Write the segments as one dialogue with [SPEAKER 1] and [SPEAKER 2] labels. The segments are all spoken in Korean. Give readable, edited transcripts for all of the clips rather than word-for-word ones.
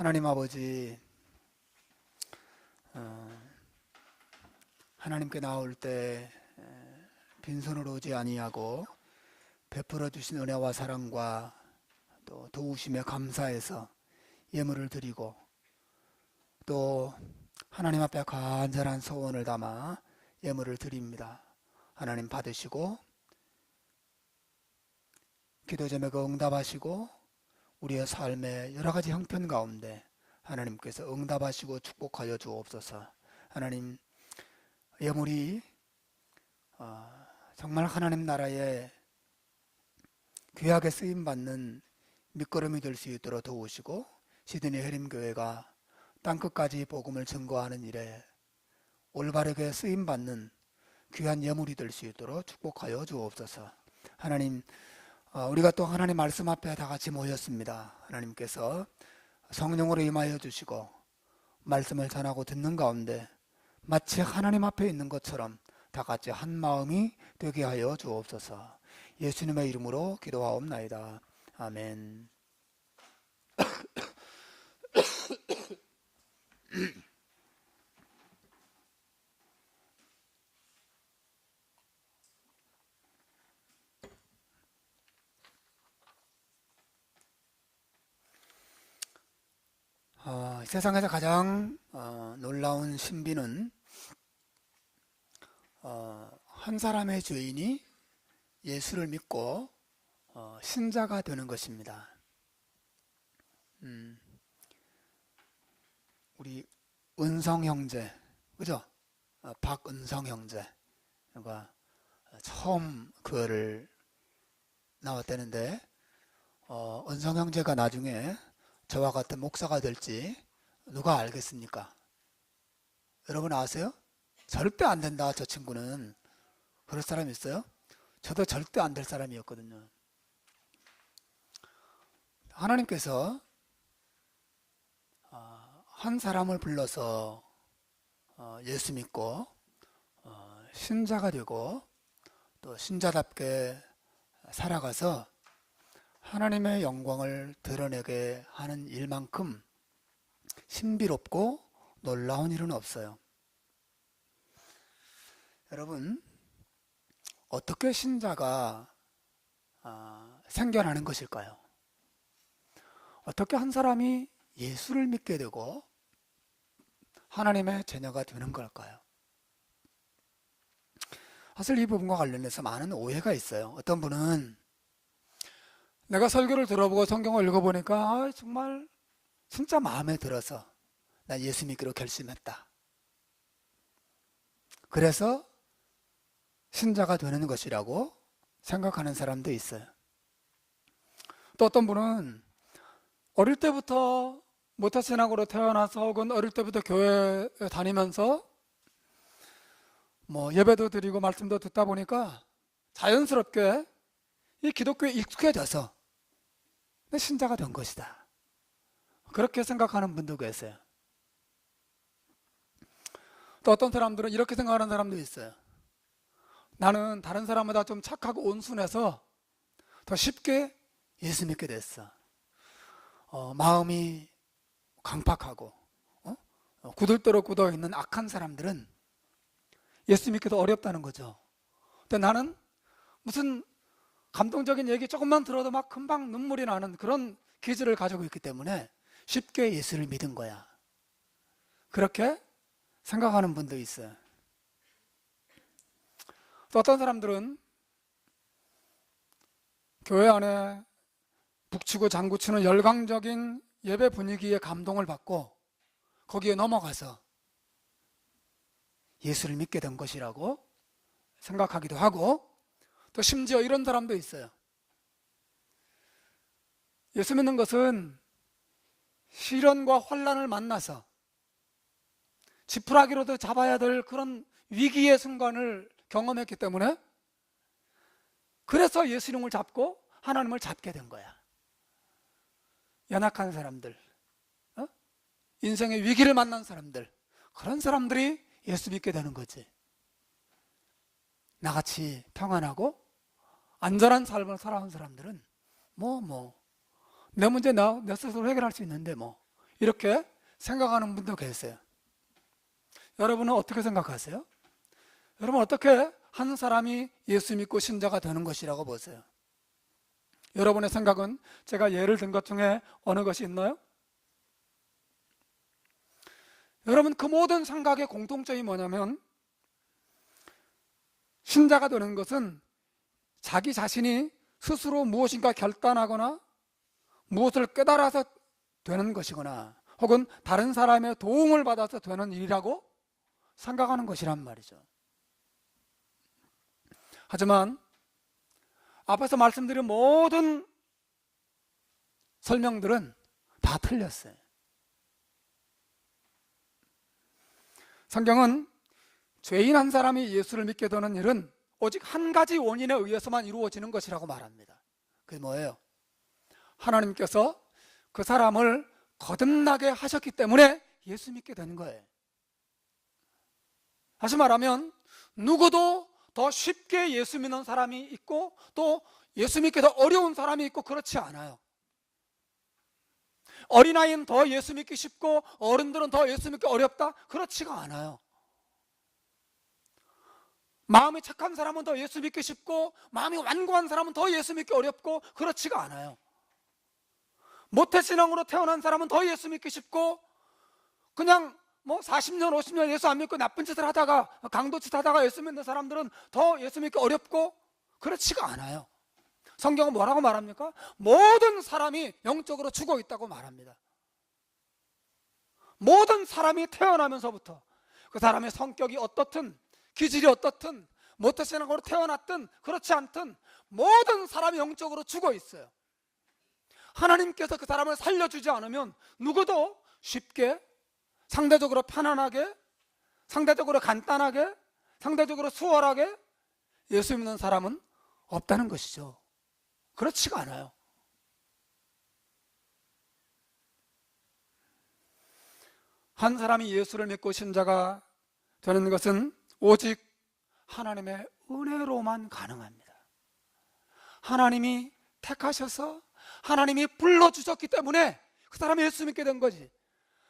[SPEAKER 1] 하나님 아버지, 하나님께 나올 때 빈손으로 오지 아니하고 베풀어 주신 은혜와 사랑과 또 도우심에 감사해서 예물을 드리고, 또 하나님 앞에 간절한 소원을 담아 예물을 드립니다. 하나님 받으시고 기도 제목에 응답하시고 우리의 삶의 여러 가지 형편 가운데 하나님께서 응답하시고 축복하여 주옵소서. 하나님, 예물이 정말 하나님 나라에 귀하게 쓰임받는 밑거름이 될 수 있도록 도우시고, 시드니 해림교회가 땅끝까지 복음을 증거하는 일에 올바르게 쓰임받는 귀한 예물이 될 수 있도록 축복하여 주옵소서. 하나님, 우리가 또 하나님 말씀 앞에 다 같이 모였습니다. 하나님께서 성령으로 임하여 주시고 말씀을 전하고 듣는 가운데 마치 하나님 앞에 있는 것처럼 다 같이 한 마음이 되게 하여 주옵소서. 예수님의 이름으로 기도하옵나이다. 아멘. 세상에서 가장 놀라운 신비는 한 사람의 죄인이 예수를 믿고 신자가 되는 것입니다. 우리 은성 형제, 그죠? 박은성 형제가 처음 교회를 나왔다는데, 은성 형제가 나중에 저와 같은 목사가 될지 누가 알겠습니까? 여러분 아세요? 절대 안 된다, 저 친구는. 그럴 사람 있어요? 저도 절대 안 될 사람이었거든요. 하나님께서 한 사람을 불러서 예수 믿고 신자가 되고 또 신자답게 살아가서 하나님의 영광을 드러내게 하는 일만큼 신비롭고 놀라운 일은 없어요. 여러분, 어떻게 신자가 생겨나는 것일까요? 어떻게 한 사람이 예수를 믿게 되고 하나님의 자녀가 되는 걸까요? 사실 이 부분과 관련해서 많은 오해가 있어요. 어떤 분은 내가 설교를 들어보고 성경을 읽어보니까 정말 진짜 마음에 들어서 나 예수 믿기로 결심했다. 그래서 신자가 되는 것이라고 생각하는 사람도 있어요. 또 어떤 분은 어릴 때부터 모태신앙으로 태어나서 혹은 어릴 때부터 교회 다니면서 예배도 드리고 말씀도 듣다 보니까 자연스럽게 이 기독교에 익숙해져서 신자가 된 것이다. 그렇게 생각하는 분도 계세요. 또 어떤 사람들은 이렇게 생각하는 사람도 있어요. 나는 다른 사람보다 좀 착하고 온순해서 더 쉽게 예수 믿게 됐어. 마음이 강팍하고 굳을대로 굳어있는 악한 사람들은 예수 믿기도 어렵다는 거죠. 근데 나는 무슨 감동적인 얘기 조금만 들어도 막 금방 눈물이 나는 그런 기질을 가지고 있기 때문에 쉽게 예수를 믿은 거야. 그렇게 생각하는 분도 있어요. 또 어떤 사람들은 교회 안에 북치고 장구치는 열광적인 예배 분위기에 감동을 받고 거기에 넘어가서 예수를 믿게 된 것이라고 생각하기도 하고, 또 심지어 이런 사람도 있어요. 예수 믿는 것은 시련과 환난을 만나서 지푸라기로도 잡아야 될 그런 위기의 순간을 경험했기 때문에 그래서 예수님을 잡고 하나님을 잡게 된 거야. 연약한 사람들, 인생의 위기를 만난 사람들, 그런 사람들이 예수 믿게 되는 거지. 나같이 평안하고 안전한 삶을 살아온 사람들은 내 문제 내 스스로 해결할 수 있는데 이렇게 생각하는 분도 계세요. 여러분은 어떻게 생각하세요? 여러분 어떻게 한 사람이 예수 믿고 신자가 되는 것이라고 보세요? 여러분의 생각은 제가 예를 든 것 중에 어느 것이 있나요? 여러분 그 모든 생각의 공통점이 뭐냐면 신자가 되는 것은 자기 자신이 스스로 무엇인가 결단하거나 무엇을 깨달아서 되는 것이거나 혹은 다른 사람의 도움을 받아서 되는 일이라고 생각하는 것이란 말이죠. 하지만 앞에서 말씀드린 모든 설명들은 다 틀렸어요. 성경은 죄인 한 사람이 예수를 믿게 되는 일은 오직 한 가지 원인에 의해서만 이루어지는 것이라고 말합니다. 그게 뭐예요? 하나님께서 그 사람을 거듭나게 하셨기 때문에 예수 믿게 되는 거예요. 다시 말하면 누구도 더 쉽게 예수 믿는 사람이 있고 또 예수 믿기 더 어려운 사람이 있고 그렇지 않아요. 어린아이는 더 예수 믿기 쉽고 어른들은 더 예수 믿기 어렵다? 그렇지가 않아요. 마음이 착한 사람은 더 예수 믿기 쉽고 마음이 완고한 사람은 더 예수 믿기 어렵고 그렇지가 않아요. 모태신앙으로 태어난 사람은 더 예수 믿기 쉽고 그냥 40년 50년 예수 안 믿고 나쁜 짓을 하다가 강도짓 하다가 예수 믿는 사람들은 더 예수 믿기 어렵고 그렇지가 않아요. 성경은 뭐라고 말합니까? 모든 사람이 영적으로 죽어 있다고 말합니다. 모든 사람이 태어나면서부터 그 사람의 성격이 어떻든 기질이 어떻든 모태신앙으로 태어났든 그렇지 않든 모든 사람이 영적으로 죽어 있어요. 하나님께서 그 사람을 살려주지 않으면 누구도 쉽게 상대적으로 편안하게 상대적으로 간단하게 상대적으로 수월하게 예수 믿는 사람은 없다는 것이죠. 그렇지가 않아요. 한 사람이 예수를 믿고 신자가 되는 것은 오직 하나님의 은혜로만 가능합니다. 하나님이 택하셔서 하나님이 불러주셨기 때문에 그 사람이 예수 믿게 된 거지.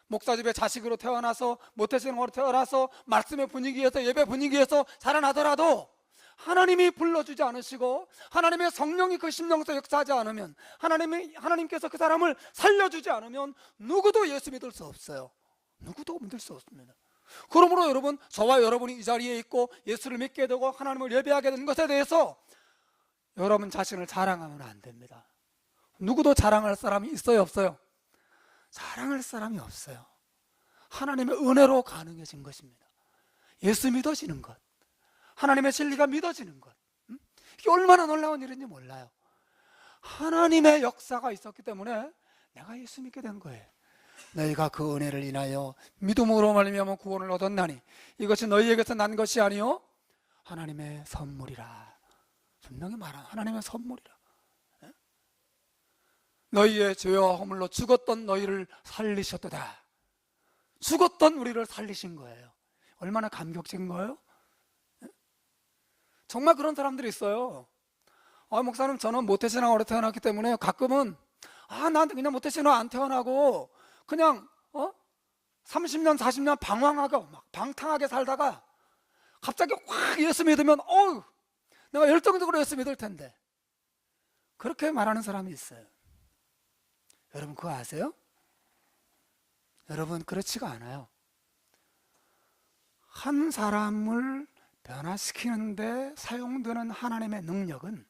[SPEAKER 1] 목사집에 자식으로 태어나서 모태신앙으로 태어나서 말씀의 분위기에서 예배 분위기에서 자라나더라도 하나님이 불러주지 않으시고 하나님의 성령이 그 심령에서 역사하지 않으면 하나님께서 그 사람을 살려주지 않으면 누구도 예수 믿을 수 없어요. 누구도 믿을 수 없습니다. 그러므로 여러분, 저와 여러분이 이 자리에 있고 예수를 믿게 되고 하나님을 예배하게 된 것에 대해서 여러분 자신을 자랑하면 안 됩니다. 누구도 자랑할 사람이 있어요, 없어요? 자랑할 사람이 없어요. 하나님의 은혜로 가능해진 것입니다. 예수 믿어지는 것, 하나님의 진리가 믿어지는 것, 이게 얼마나 놀라운 일인지 몰라요. 하나님의 역사가 있었기 때문에 내가 예수 믿게 된 거예요. 너희가 그 은혜를 인하여 믿음으로 말미암아 구원을 얻었나니 이것이 너희에게서 난 것이 아니요 하나님의 선물이라. 분명히 말한 하나님의 선물이라. 너희의 죄와 허물로 죽었던 너희를 살리셨도다. 죽었던 우리를 살리신 거예요. 얼마나 감격적인 거예요? 정말 그런 사람들이 있어요. 목사님, 저는 모태신앙으로 태어났기 때문에 가끔은 나한테 그냥 모태신앙 안 태어나고 그냥 30년 40년 방황하고 막 방탕하게 살다가 갑자기 확 예수 믿으면 내가 열정적으로 예수 믿을 텐데, 그렇게 말하는 사람이 있어요. 여러분 그거 아세요? 여러분 그렇지가 않아요. 한 사람을 변화시키는데 사용되는 하나님의 능력은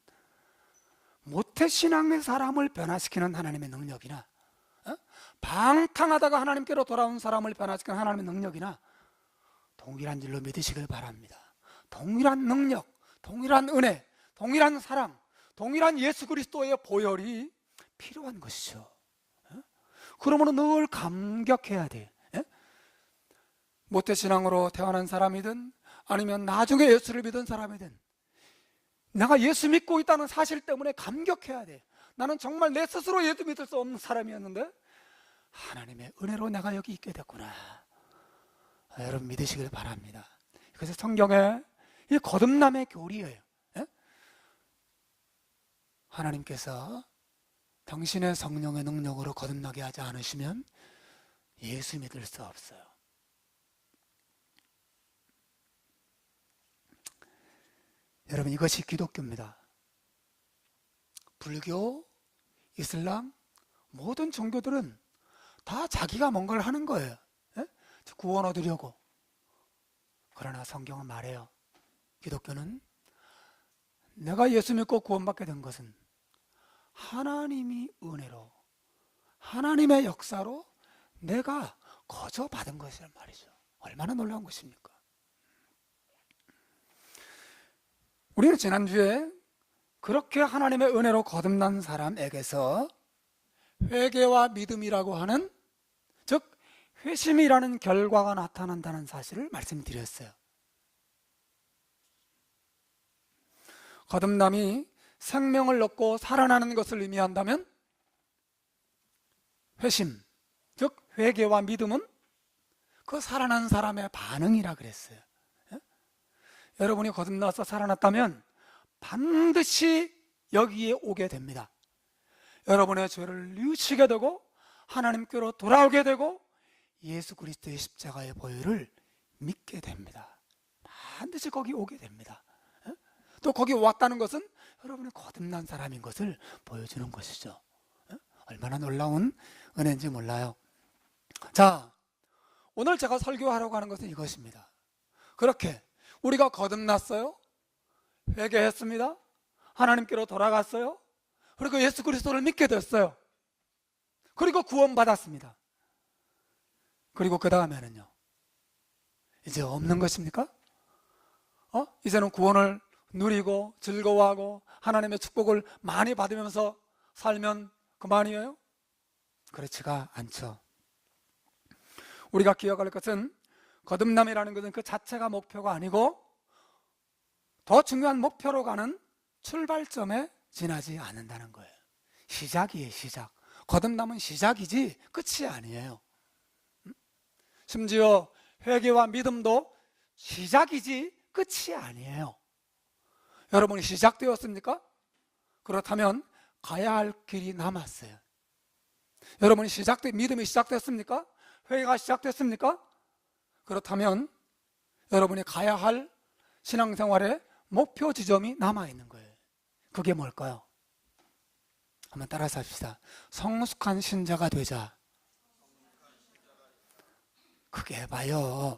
[SPEAKER 1] 모태신앙의 사람을 변화시키는 하나님의 능력이나 방탕하다가 하나님께로 돌아온 사람을 변화시키는 하나님의 능력이나 동일한 줄로 믿으시길 바랍니다. 동일한 능력, 동일한 은혜, 동일한 사랑, 동일한 예수 그리스도의 보혈이 필요한 것이죠. 그러므로 늘 감격해야 돼요. 모태신앙으로 태어난 사람이든 아니면 나중에 예수를 믿은 사람이든 내가 예수 믿고 있다는 사실 때문에 감격해야 돼. 나는 정말 내 스스로 예수 믿을 수 없는 사람이었는데 하나님의 은혜로 내가 여기 있게 됐구나. 여러분 믿으시길 바랍니다. 그래서 성경에 이 거듭남의 교리예요. 하나님께서 당신의 성령의 능력으로 거듭나게 하지 않으시면 예수 믿을 수 없어요. 여러분, 이것이 기독교입니다. 불교, 이슬람, 모든 종교들은 다 자기가 뭔가를 하는 거예요. 예? 구원 얻으려고. 그러나 성경은 말해요. 기독교는 내가 예수 믿고 구원받게 된 것은 하나님이 은혜로, 하나님의 역사로 내가 거저 받은 것이란 말이죠. 얼마나 놀라운 것입니까? 우리는 지난주에 그렇게 하나님의 은혜로 거듭난 사람에게서 회개와 믿음이라고 하는, 즉 회심이라는 결과가 나타난다는 사실을 말씀드렸어요. 거듭남이 생명을 얻고 살아나는 것을 의미한다면 회심, 즉 회개와 믿음은 그 살아난 사람의 반응이라 그랬어요. 예? 여러분이 거듭나서 살아났다면 반드시 여기에 오게 됩니다. 여러분의 죄를 뉘우치게 되고 하나님께로 돌아오게 되고 예수 그리스도의 십자가의 보혈을 믿게 됩니다. 반드시 거기 오게 됩니다. 예? 또 거기 왔다는 것은 여러분이 거듭난 사람인 것을 보여주는 것이죠. 예? 얼마나 놀라운 은혜인지 몰라요. 자, 오늘 제가 설교하려고 하는 것은 이것입니다. 그렇게 우리가 거듭났어요. 회개했습니다. 하나님께로 돌아갔어요. 그리고 예수 그리스도를 믿게 됐어요. 그리고 구원받았습니다. 그리고 그 다음에는요, 이제 없는 것입니까? 이제는 구원을 누리고 즐거워하고 하나님의 축복을 많이 받으면서 살면 그만이에요? 그렇지가 않죠. 우리가 기억할 것은 거듭남이라는 것은 그 자체가 목표가 아니고 더 중요한 목표로 가는 출발점에 지나지 않는다는 거예요. 시작이에요, 시작. 거듭남은 시작이지 끝이 아니에요. 심지어 회개와 믿음도 시작이지 끝이 아니에요. 여러분이 시작되었습니까? 그렇다면 가야 할 길이 남았어요. 여러분이 믿음이 시작됐습니까? 회개가 시작됐습니까? 그렇다면 여러분이 가야 할 신앙생활의 목표 지점이 남아있는 거예요. 그게 뭘까요? 한번 따라서 합시다. 성숙한 신자가 되자. 크게 해봐요.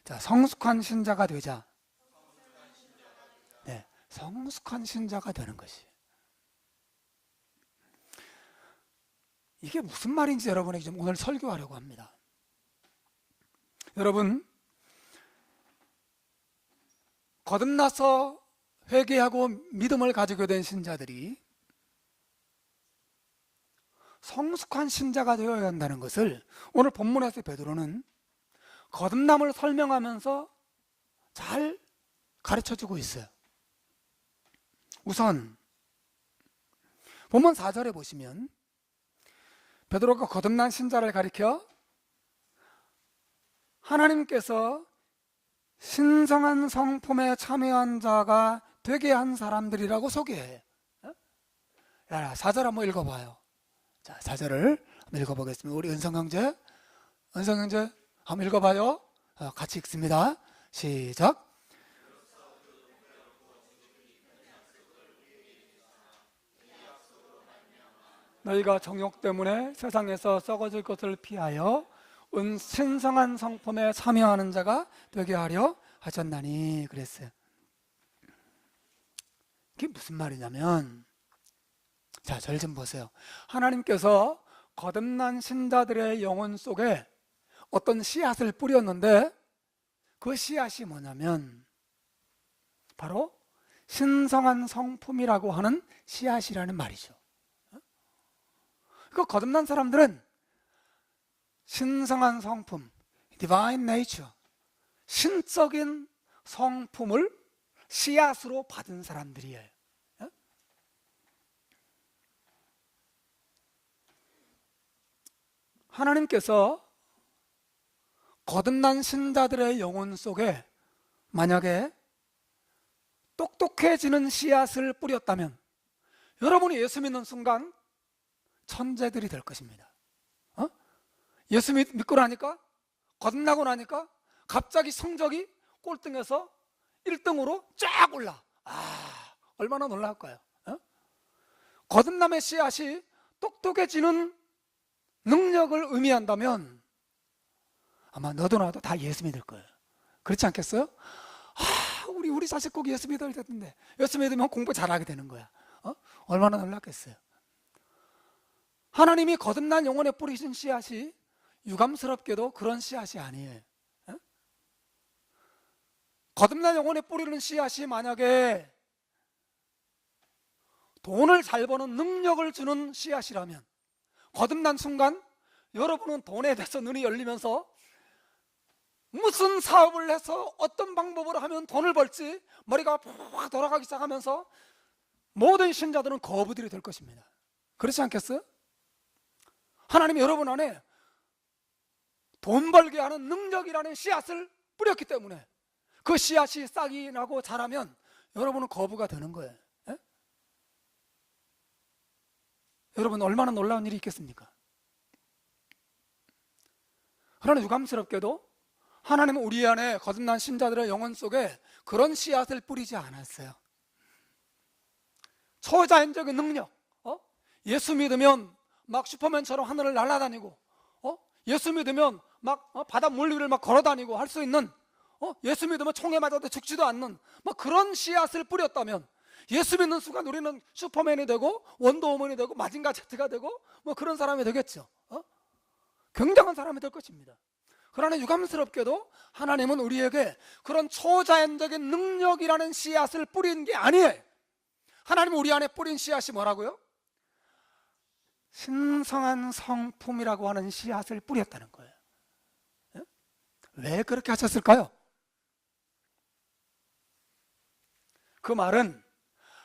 [SPEAKER 1] 자, 성숙한 신자가 되자. 네, 성숙한 신자가 되는 것이. 이게 무슨 말인지 여러분에게 좀 오늘 설교하려고 합니다. 여러분, 거듭나서 회개하고 믿음을 가지게 된 신자들이 성숙한 신자가 되어야 한다는 것을 오늘 본문에서 베드로는 거듭남을 설명하면서 잘 가르쳐주고 있어요. 우선 본문 4절에 보시면 베드로가 거듭난 신자를 가리켜 하나님께서 신성한 성품에 참여한 자가 되게 한 사람들이라고 소개해. 4절 한번 읽어봐요. 자, 4절을 한번 읽어보겠습니다. 우리 은성 형제 한번 읽어봐요. 같이 읽습니다. 시작. 너희가 정욕 때문에 세상에서 썩어질 것을 피하여 신성한 성품에 참여하는 자가 되게 하려 하셨나니 그랬어요. 이게 무슨 말이냐면, 자, 절 좀 보세요. 하나님께서 거듭난 신자들의 영혼 속에 어떤 씨앗을 뿌렸는데 그 씨앗이 뭐냐면 바로 신성한 성품이라고 하는 씨앗이라는 말이죠. 그 거듭난 사람들은 신성한 성품, divine nature, 신적인 성품을 씨앗으로 받은 사람들이에요. 하나님께서 거듭난 신자들의 영혼 속에 만약에 똑똑해지는 씨앗을 뿌렸다면 여러분이 예수 믿는 순간 천재들이 될 것입니다.
[SPEAKER 2] 예수 믿고 나니까, 거듭나고 나니까 갑자기 성적이 꼴등에서 1등으로 쫙 올라. 얼마나 놀라울까요? 거듭남의 씨앗이 똑똑해지는 능력을 의미한다면 아마 너도 나도 다 예수 믿을 거예요. 그렇지 않겠어요? 우리 자식 꼭 예수 믿어야 되는데, 예수 믿으면 공부 잘하게 되는 거야. 얼마나 놀랐겠어요. 하나님이 거듭난 영혼에 뿌리신 씨앗이 유감스럽게도 그런 씨앗이 아니에요. 거듭난 영혼에 뿌리는 씨앗이 만약에 돈을 잘 버는 능력을 주는 씨앗이라면, 거듭난 순간 여러분은 돈에 대해서 눈이 열리면서 무슨 사업을 해서 어떤 방법으로 하면 돈을 벌지 머리가 팍 돌아가기 시작하면서 모든 신자들은 거부들이 될 것입니다. 그렇지 않겠어요? 하나님이 여러분 안에 돈 벌게 하는 능력이라는 씨앗을 뿌렸기 때문에 그 씨앗이 싹이 나고 자라면 여러분은 거부가 되는 거예요. 에? 여러분 얼마나 놀라운 일이 있겠습니까? 그러나 유감스럽게도 하나님은 우리 안에 거듭난 신자들의 영혼 속에 그런 씨앗을 뿌리지 않았어요. 초자연적인 능력, 예수 믿으면 막 슈퍼맨처럼 하늘을 날아다니고, 예수 믿으면 막 바다 물 위를 막 걸어다니고 할 수 있는, 예수 믿으면 총에 맞아도 죽지도 않는 막 그런 씨앗을 뿌렸다면 예수 믿는 순간 우리는 슈퍼맨이 되고 원더우먼이 되고 마징가 제트가 되고 뭐 그런 사람이 되겠죠. 굉장한 사람이 될 것입니다. 그러나 유감스럽게도 하나님은 우리에게 그런 초자연적인 능력이라는 씨앗을 뿌린 게 아니에요. 하나님은 우리 안에 뿌린 씨앗이 뭐라고요? 신성한 성품이라고 하는 씨앗을 뿌렸다는 거예요. 왜 그렇게 하셨을까요? 그 말은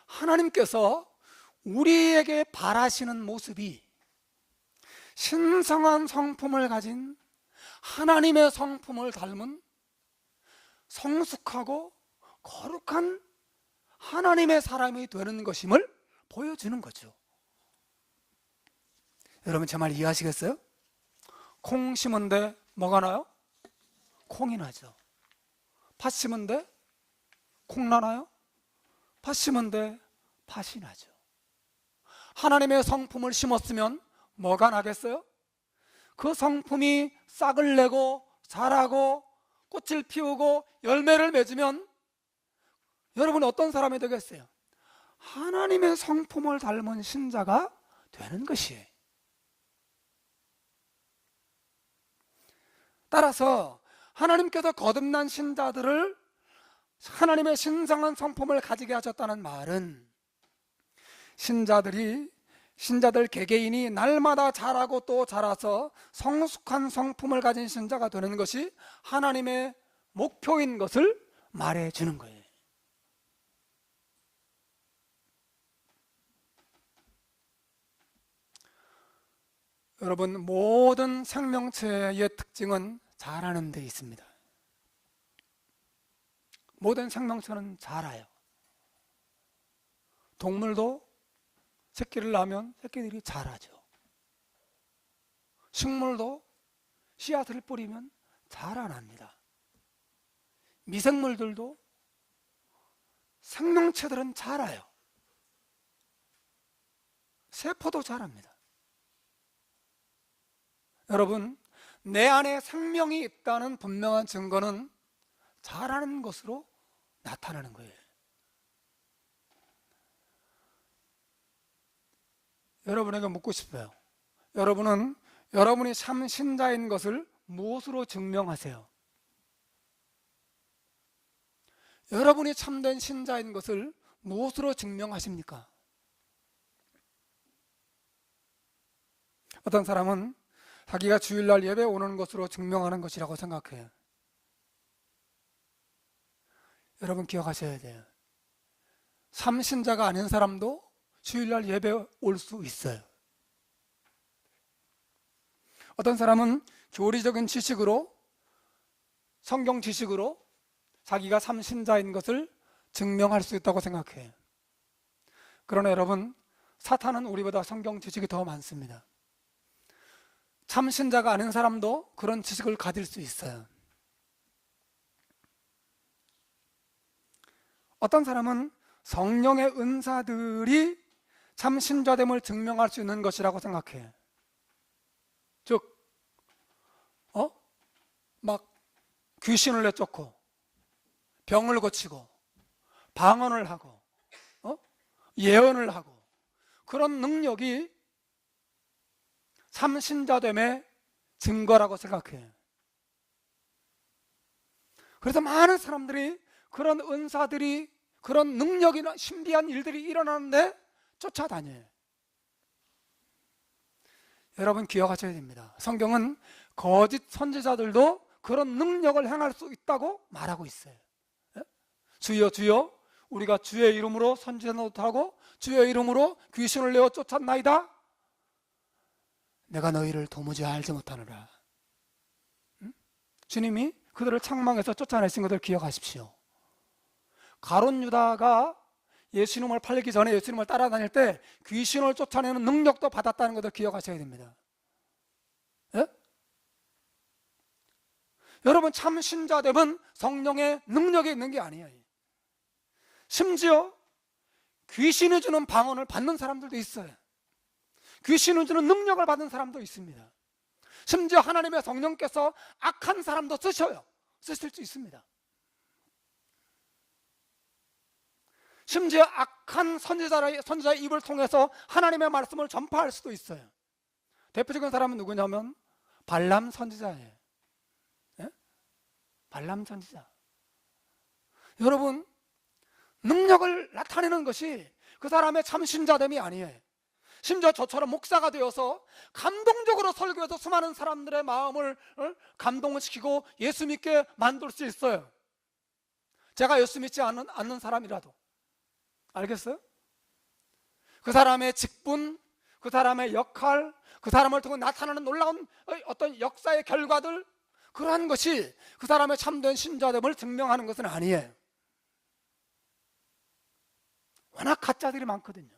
[SPEAKER 2] 하나님께서 우리에게 바라시는 모습이 신성한 성품을 가진 하나님의 성품을 닮은 성숙하고 거룩한 하나님의 사람이 되는 것임을 보여주는 거죠. 여러분 제 말 이해하시겠어요? 콩 심은데 뭐가 나요? 콩이 나죠. 팥 심은데 콩 나나요? 팥 심은데 팥이 나죠. 하나님의 성품을 심었으면 뭐가 나겠어요? 그 성품이 싹을 내고 자라고 꽃을 피우고 열매를 맺으면 여러분은 어떤 사람이 되겠어요? 하나님의 성품을 닮은 신자가 되는 것이에요. 따라서 하나님께서 거듭난 신자들을 하나님의 신성한 성품을 가지게 하셨다는 말은 신자들 개개인이 날마다 자라고 또 자라서 성숙한 성품을 가진 신자가 되는 것이 하나님의 목표인 것을 말해주는 거예요. 여러분 모든 생명체의 특징은 자라는 데 있습니다. 모든 생명체는 자라요. 동물도 새끼를 낳으면 새끼들이 자라죠. 식물도 씨앗을 뿌리면 자라납니다. 미생물들도 생명체들은 자라요. 세포도 자랍니다. 여러분, 내 안에 생명이 있다는 분명한 증거는 자라는 것으로 나타나는 거예요. 여러분에게 묻고 싶어요. 여러분은 여러분이 참 신자인 것을 무엇으로 증명하세요? 여러분이 참된 신자인 것을 무엇으로 증명하십니까? 어떤 사람은 자기가 주일날 예배 오는 것으로 증명하는 것이라고 생각해요. 여러분 기억하셔야 돼요. 참신자가 아닌 사람도 주일날 예배 올 수 있어요. 어떤 사람은 교리적인 지식으로, 성경 지식으로 자기가 참신자인 것을 증명할 수 있다고 생각해요. 그러나 여러분, 사탄은 우리보다 성경 지식이 더 많습니다. 참신자가 아닌 사람도 그런 지식을 가질 수 있어요. 어떤 사람은 성령의 은사들이 참신자됨을 증명할 수 있는 것이라고 생각해. 즉, 막 귀신을 내쫓고 병을 고치고 방언을 하고 예언을 하고 그런 능력이 참신자됨의 증거라고 생각해. 그래서 많은 사람들이 그런 은사들이, 그런 능력이나 신비한 일들이 일어나는데 쫓아다녀요. 여러분 기억하셔야 됩니다. 성경은 거짓 선지자들도 그런 능력을 행할 수 있다고 말하고 있어요. 주여 주여 우리가 주의 이름으로 선지자 노릇하고 주의 이름으로 귀신을 내어 쫓았나이다. 내가 너희를 도무지 알지 못하노라. 주님이 그들을 창망해서 쫓아내신 것을 기억하십시오. 가룟 유다가 예수님을 팔리기 전에 예수님을 따라다닐 때 귀신을 쫓아내는 능력도 받았다는 것을 기억하셔야 됩니다. 예? 여러분 참 신자됨은 성령의 능력이 있는 게 아니에요. 심지어 귀신이 주는 방언을 받는 사람들도 있어요. 귀신이 주는 능력을 받는 사람도 있습니다. 심지어 하나님의 성령께서 악한 사람도 쓰실 수 있습니다. 심지어 악한 선지자의 입을 통해서 하나님의 말씀을 전파할 수도 있어요. 대표적인 사람은 누구냐면 발람 선지자예요. 예? 발람 선지자. 여러분 능력을 나타내는 것이 그 사람의 참신자됨이 아니에요. 심지어 저처럼 목사가 되어서 감동적으로 설교해서 수많은 사람들의 마음을 감동을 시키고 예수 믿게 만들 수 있어요. 제가 예수 믿지 않는 사람이라도. 알겠어요? 그 사람의 직분, 그 사람의 역할, 그 사람을 통해 나타나는 놀라운 어떤 역사의 결과들, 그러한 것이 그 사람의 참된 신자됨을 증명하는 것은 아니에요. 워낙 가짜들이 많거든요.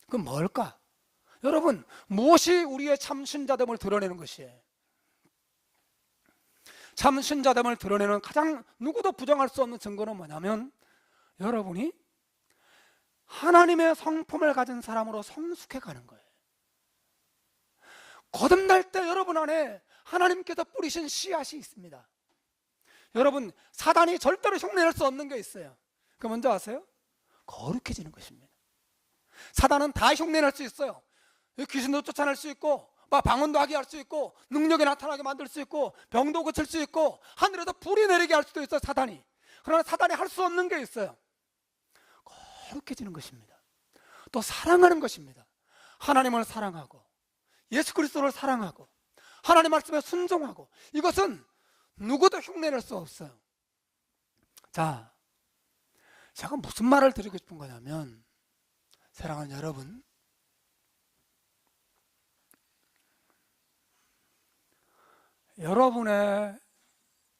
[SPEAKER 2] 그건 뭘까? 여러분, 무엇이 우리의 참신자됨을 드러내는 것이에요? 참신자됨을 드러내는 가장 누구도 부정할 수 없는 증거는 뭐냐면 여러분이 하나님의 성품을 가진 사람으로 성숙해 가는 거예요. 거듭날 때 여러분 안에 하나님께서 뿌리신 씨앗이 있습니다. 여러분 사단이 절대로 흉내낼 수 없는 게 있어요. 그 뭔지 아세요? 거룩해지는 것입니다. 사단은 다 흉내낼 수 있어요. 귀신도 쫓아낼 수 있고 방언도 하게 할 수 있고 능력이 나타나게 만들 수 있고 병도 고칠 수 있고 하늘에서 불이 내리게 할 수도 있어요. 사단이. 그러나 사단이 할 수 없는 게 있어요. 거룩해지는 것입니다. 또 사랑하는 것입니다. 하나님을 사랑하고 예수 그리스도를 사랑하고 하나님 말씀에 순종하고, 이것은 누구도 흉내낼 수 없어요. 자, 제가 무슨 말을 드리고 싶은 거냐면 사랑하는 여러분,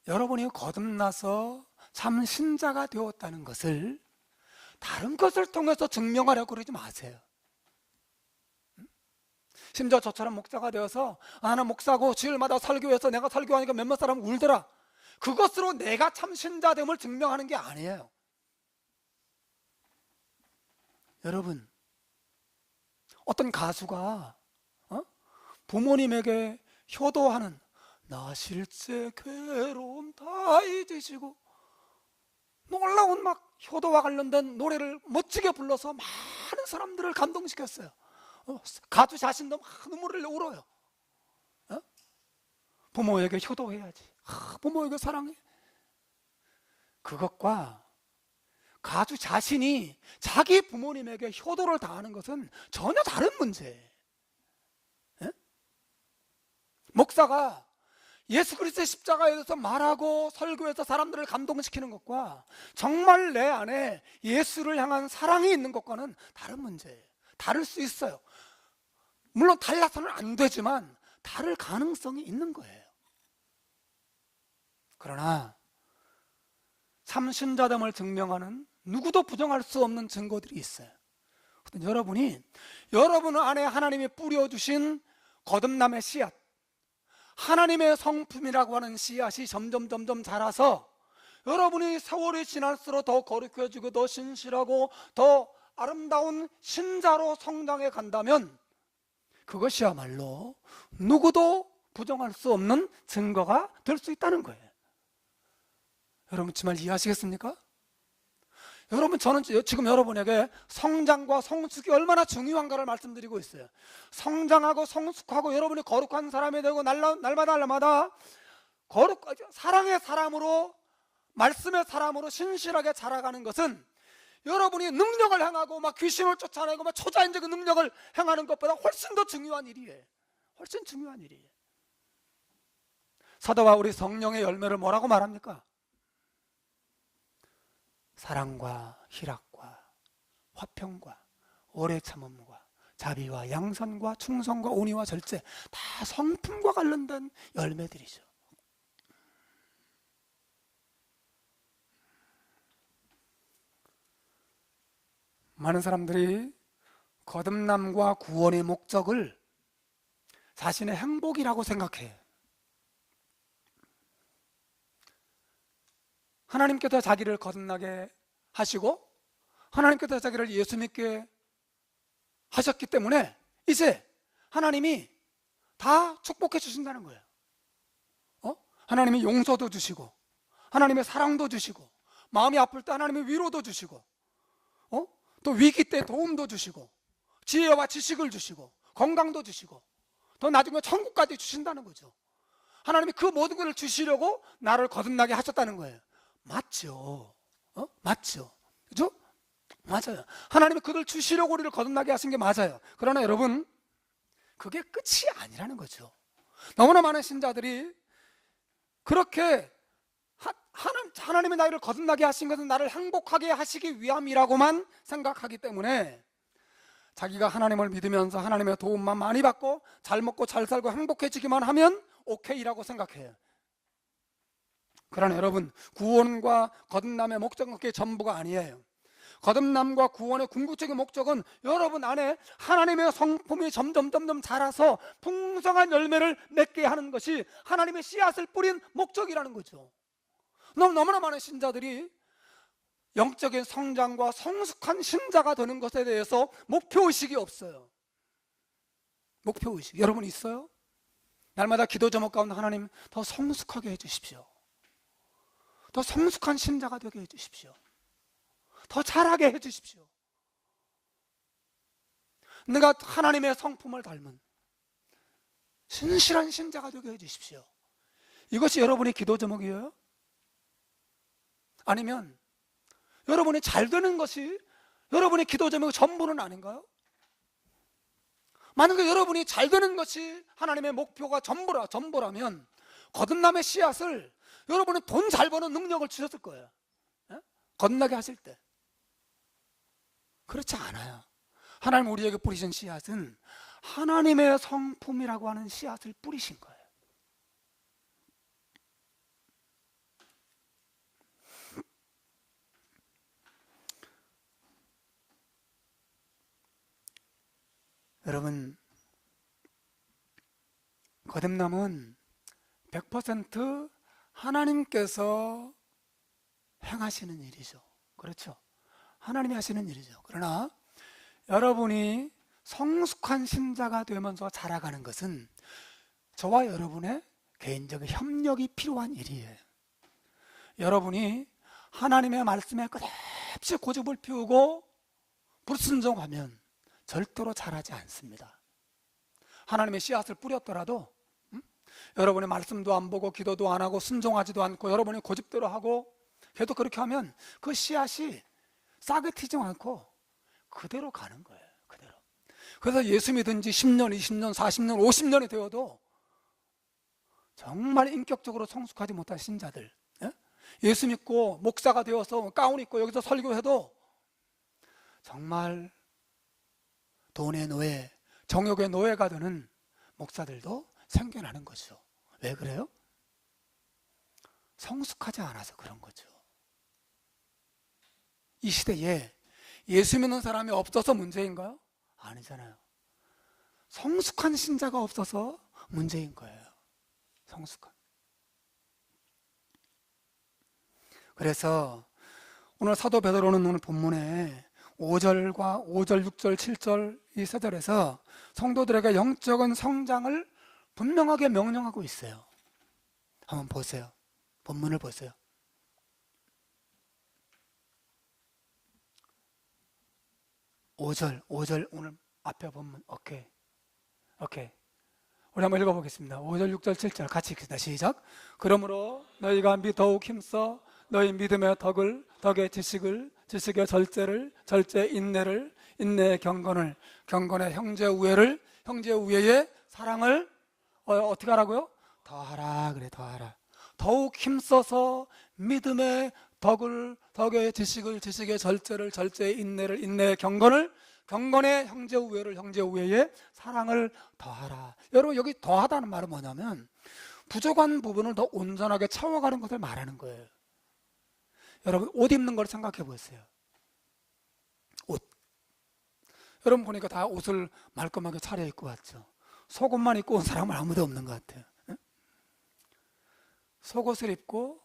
[SPEAKER 2] 여러분이 거듭나서 참 신자가 되었다는 것을 다른 것을 통해서 증명하려고 그러지 마세요. 심지어 저처럼 목사가 되어서 나는 목사고 주일마다 설교해서 내가 설교하니까 몇몇 사람은 울더라. 그것으로 내가 참 신자됨을 증명하는 게 아니에요. 여러분, 어떤 가수가 부모님에게 효도하는 나 실제 괴로움 다 잊으시고 놀라운 막 효도와 관련된 노래를 멋지게 불러서 많은 사람들을 감동시켰어요. 가수 자신도 막 눈물을 울어요. 부모에게 효도해야지. 부모에게 사랑해. 그것과 가수 자신이 자기 부모님에게 효도를 다하는 것은 전혀 다른 문제예요. 목사가 예수 그리스도의 십자가에 대해서 말하고 설교해서 사람들을 감동시키는 것과 정말 내 안에 예수를 향한 사랑이 있는 것과는 다른 문제예요. 다를 수 있어요. 물론 달라서는 안 되지만 다를 가능성이 있는 거예요. 그러나 참신자됨을 증명하는 누구도 부정할 수 없는 증거들이 있어요. 여러분 안에 하나님이 뿌려주신 거듭남의 씨앗, 하나님의 성품이라고 하는 씨앗이 점점 자라서 여러분이 세월이 지날수록 더 거룩해지고 더 신실하고 더 아름다운 신자로 성장해 간다면 그것이야말로 누구도 부정할 수 없는 증거가 될 수 있다는 거예요. 여러분 정말 이해하시겠습니까? 여러분, 저는 지금 여러분에게 성장과 성숙이 얼마나 중요한가를 말씀드리고 있어요. 성장하고 성숙하고 여러분이 거룩한 사람이 되고 날마다 사랑의 사람으로, 말씀의 사람으로 신실하게 자라가는 것은 여러분이 능력을 행하고 막 귀신을 쫓아내고 막 초자연적인 능력을 행하는 것보다 훨씬 더 중요한 일이에요. 훨씬 중요한 일이에요. 사도 바울이 성령의 열매를 뭐라고 말합니까? 사랑과 희락과 화평과 오래 참음과 자비와 양선과 충성과 온유와 절제, 다 성품과 관련된 열매들이죠. 많은 사람들이 거듭남과 구원의 목적을 자신의 행복이라고 생각해요. 하나님께서 자기를 거듭나게 하시고 하나님께서 자기를 예수 믿게 하셨기 때문에 이제 하나님이 다 축복해 주신다는 거예요. 하나님이 용서도 주시고 하나님의 사랑도 주시고 마음이 아플 때 하나님의 위로도 주시고 또 위기 때 도움도 주시고 지혜와 지식을 주시고 건강도 주시고 더 나중에 천국까지 주신다는 거죠. 하나님이 그 모든 것을 주시려고 나를 거듭나게 하셨다는 거예요. 맞죠? 맞죠? 그죠? 맞아요. 하나님이 그걸 주시려고 우리를 거듭나게 하신 게 맞아요. 그러나 여러분, 그게 끝이 아니라는 거죠. 너무나 많은 신자들이 그렇게 하나님이 나를 거듭나게 하신 것은 나를 행복하게 하시기 위함이라고만 생각하기 때문에 자기가 하나님을 믿으면서 하나님의 도움만 많이 받고 잘 먹고 잘 살고 행복해지기만 하면 오케이라고 생각해요. 그러나 여러분, 구원과 거듭남의 목적은 그게 전부가 아니에요. 거듭남과 구원의 궁극적인 목적은 여러분 안에 하나님의 성품이 점점 자라서 풍성한 열매를 맺게 하는 것이 하나님의 씨앗을 뿌린 목적이라는 거죠. 너무나 많은 신자들이 영적인 성장과 성숙한 신자가 되는 것에 대해서 목표의식이 없어요. 목표의식 여러분 있어요? 날마다 기도 제목 가운데 하나님 더 성숙하게 해주십시오. 더 성숙한 신자가 되게 해주십시오. 더 잘하게 해주십시오. 내가 하나님의 성품을 닮은 신실한 신자가 되게 해주십시오. 이것이 여러분의 기도 제목이에요? 아니면 여러분이 잘 되는 것이 여러분의 기도 제목의 전부는 아닌가요? 만약에 여러분이 잘 되는 것이 하나님의 목표가 전부라면 거듭남의 씨앗을 여러분은 돈 잘 버는 능력을 주셨을 거예요. 거듭나게 하실 때. 그렇지 않아요. 하나님 우리에게 뿌리신 씨앗은 하나님의 성품이라고 하는 씨앗을 뿌리신 거예요. 여러분, 거듭남은 100% 하나님께서 행하시는 일이죠. 그렇죠? 하나님이 하시는 일이죠. 그러나 여러분이 성숙한 신자가 되면서 자라가는 것은 저와 여러분의 개인적인 협력이 필요한 일이에요. 여러분이 하나님의 말씀에 끝없이 고집을 피우고 불순종하면 절대로 자라지 않습니다. 하나님의 씨앗을 뿌렸더라도 여러분의 말씀도 안 보고 기도도 안 하고 순종하지도 않고 여러분이 고집대로 하고 계속 그렇게 하면 그 씨앗이 싹이 트지 않고 그대로 가는 거예요. 그대로. 그래서 예수 믿은 지 10년, 20년, 40년, 50년이 되어도 정말 인격적으로 성숙하지 못한 신자들, 예수 믿고 목사가 되어서 가운 입고 여기서 설교해도 정말 돈의 노예, 정욕의 노예가 되는 목사들도 생겨나는 거죠. 왜 그래요? 성숙하지 않아서 그런 거죠. 이 시대에 예수 믿는 사람이 없어서 문제인가요? 아니잖아요. 성숙한 신자가 없어서 문제인 거예요. 성숙한.
[SPEAKER 1] 그래서 오늘 사도 베드로는 오늘 본문에 5절, 6절, 7절 이 세 절에서 성도들에게 영적인 성장을 분명하게 명령하고 있어요. 한번 보세요. 본문을 보세요. 5절 오늘 앞에 본문. 오케이. 우리 한번 읽어보겠습니다. 5절, 6절, 7절 같이 읽겠습니다. 시작. 그러므로 너희가 더욱 힘써 너희 믿음의 덕의 지식의 절제의 인내를, 인내의 경건을, 경건의 형제 우애를, 형제 우애의 사랑을 어떻게 하라고요? 더하라. 그래, 더하라. 더욱 힘써서 믿음의 덕의 지식의 절제의 인내를, 인내의 경건을, 경건의 형제 우애를, 형제 우애의 사랑을 더하라. 여러분, 여기 더하다는 말은 뭐냐면 부족한 부분을 더 온전하게 채워가는 것을 말하는 거예요. 여러분, 옷 입는 걸 생각해 보세요. 옷. 여러분 보니까 다 옷을 말끔하게 차려입고 왔죠. 속옷만 입고 온 사람은 아무도 없는 것 같아요. 응? 속옷을 입고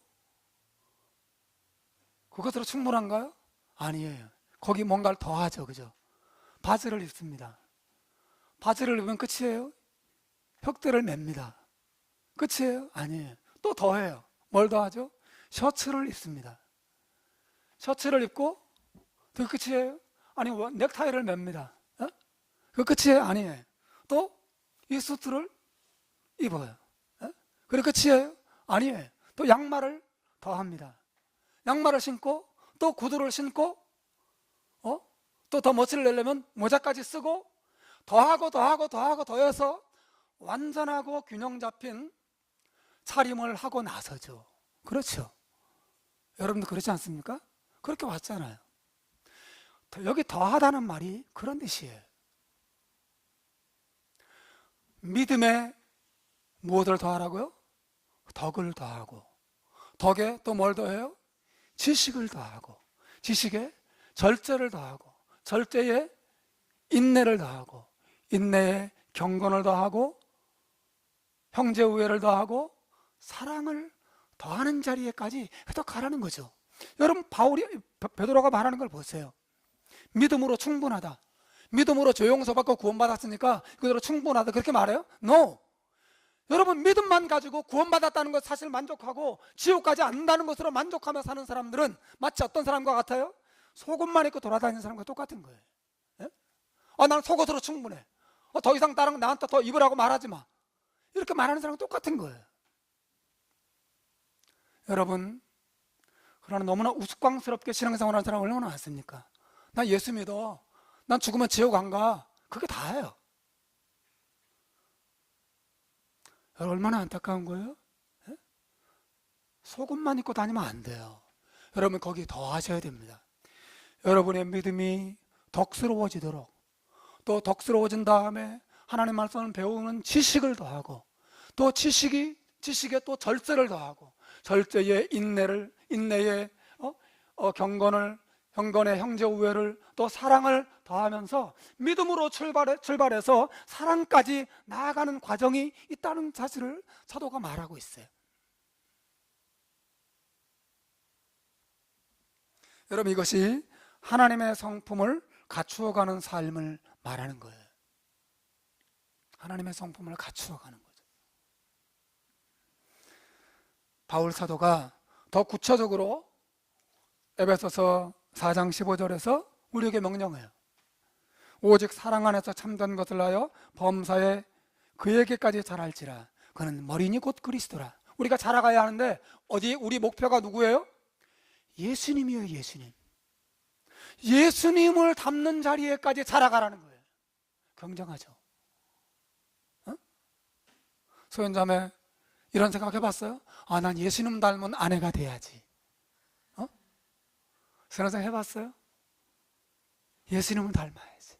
[SPEAKER 1] 그것으로 충분한가요? 아니에요. 거기 뭔가를 더하죠. 그죠? 바지를 입습니다. 바지를 입으면 끝이에요? 혁대를 맵니다. 끝이에요? 아니에요. 또 더해요. 뭘 더하죠? 셔츠를 입습니다. 셔츠를 입고 그 끝이에요? 아니, 넥타이를 맵니다. 그 끝이에요? 아니에요. 또 이 수트를 입어요. 그게 끝이에요? 아니에요. 또 양말을 더합니다. 양말을 신고 또 구두를 신고 또 더 멋을 내려면 모자까지 쓰고 더해서 완전하고 균형 잡힌 차림을 하고 나서죠. 그렇죠? 여러분도 그렇지 않습니까? 그렇게 왔잖아요. 여기 더하다는 말이 그런 뜻이에요. 믿음에 무엇을 더하라고요? 덕을 더하고, 덕에 또 뭘 더해요? 지식을 더하고, 지식에 절제를 더하고, 절제에 인내를 더하고, 인내에 경건을 더하고, 형제 우애를 더하고, 사랑을 더하는 자리에까지 또 가라는 거죠. 여러분, 베드로가 말하는 걸 보세요. 믿음으로 충분하다. 믿음으로 죄용서 받고 구원받았으니까 그대로 충분하다. 그렇게 말해요? No. 여러분, 믿음만 가지고 구원받았다는 것 사실 만족하고 지옥 가지 않는다는 것으로 만족하며 사는 사람들은 마치 어떤 사람과 같아요? 속옷만 입고 돌아다니는 사람과 똑같은 거예요. 예? 난 속옷으로 충분해. 더 이상 다른 나한테 더 입으라고 말하지 마. 이렇게 말하는 사람과 똑같은 거예요. 여러분, 그러나 너무나 우스꽝스럽게 신앙생활하는 사람 얼마나 많습니까? 난 예수 믿어. 난 죽으면 지옥 안 가. 그게 다예요. 여러분, 얼마나 안타까운 거예요? 예? 속옷만 입고 다니면 안 돼요. 여러분, 거기 더 하셔야 됩니다. 여러분의 믿음이 덕스러워지도록, 또 덕스러워진 다음에 하나님 말씀을 배우는 지식을 더하고, 또 지식에 또 절제를 더하고, 절제의 인내를, 인내의 경건을, 경건의 형제 우애를, 또 사랑을 더하면서 믿음으로 출발해서 사랑까지 나아가는 과정이 있다는 사실을 사도가 말하고 있어요. 여러분, 이것이 하나님의 성품을 갖추어가는 삶을 말하는 거예요. 하나님의 성품을 갖추어가는 거죠. 바울 사도가 더 구체적으로 에베소서 4장 15절에서 우리에게 명령해요. 오직 사랑 안에서 참된 것을 하여 범사에 그에게까지 자랄지라. 그는 머리니 곧 그리스도라. 우리가 자라가야 하는데 어디 우리 목표가 누구예요? 예수님이에요. 예수님. 예수님을 닮는 자리에까지 자라가라는 거예요. 굉장하죠. 소연자매, 이런 생각 해봤어요? 난 예수님 닮은 아내가 돼야지. 그런 생각 해봤어요? 예수님을 닮아야지.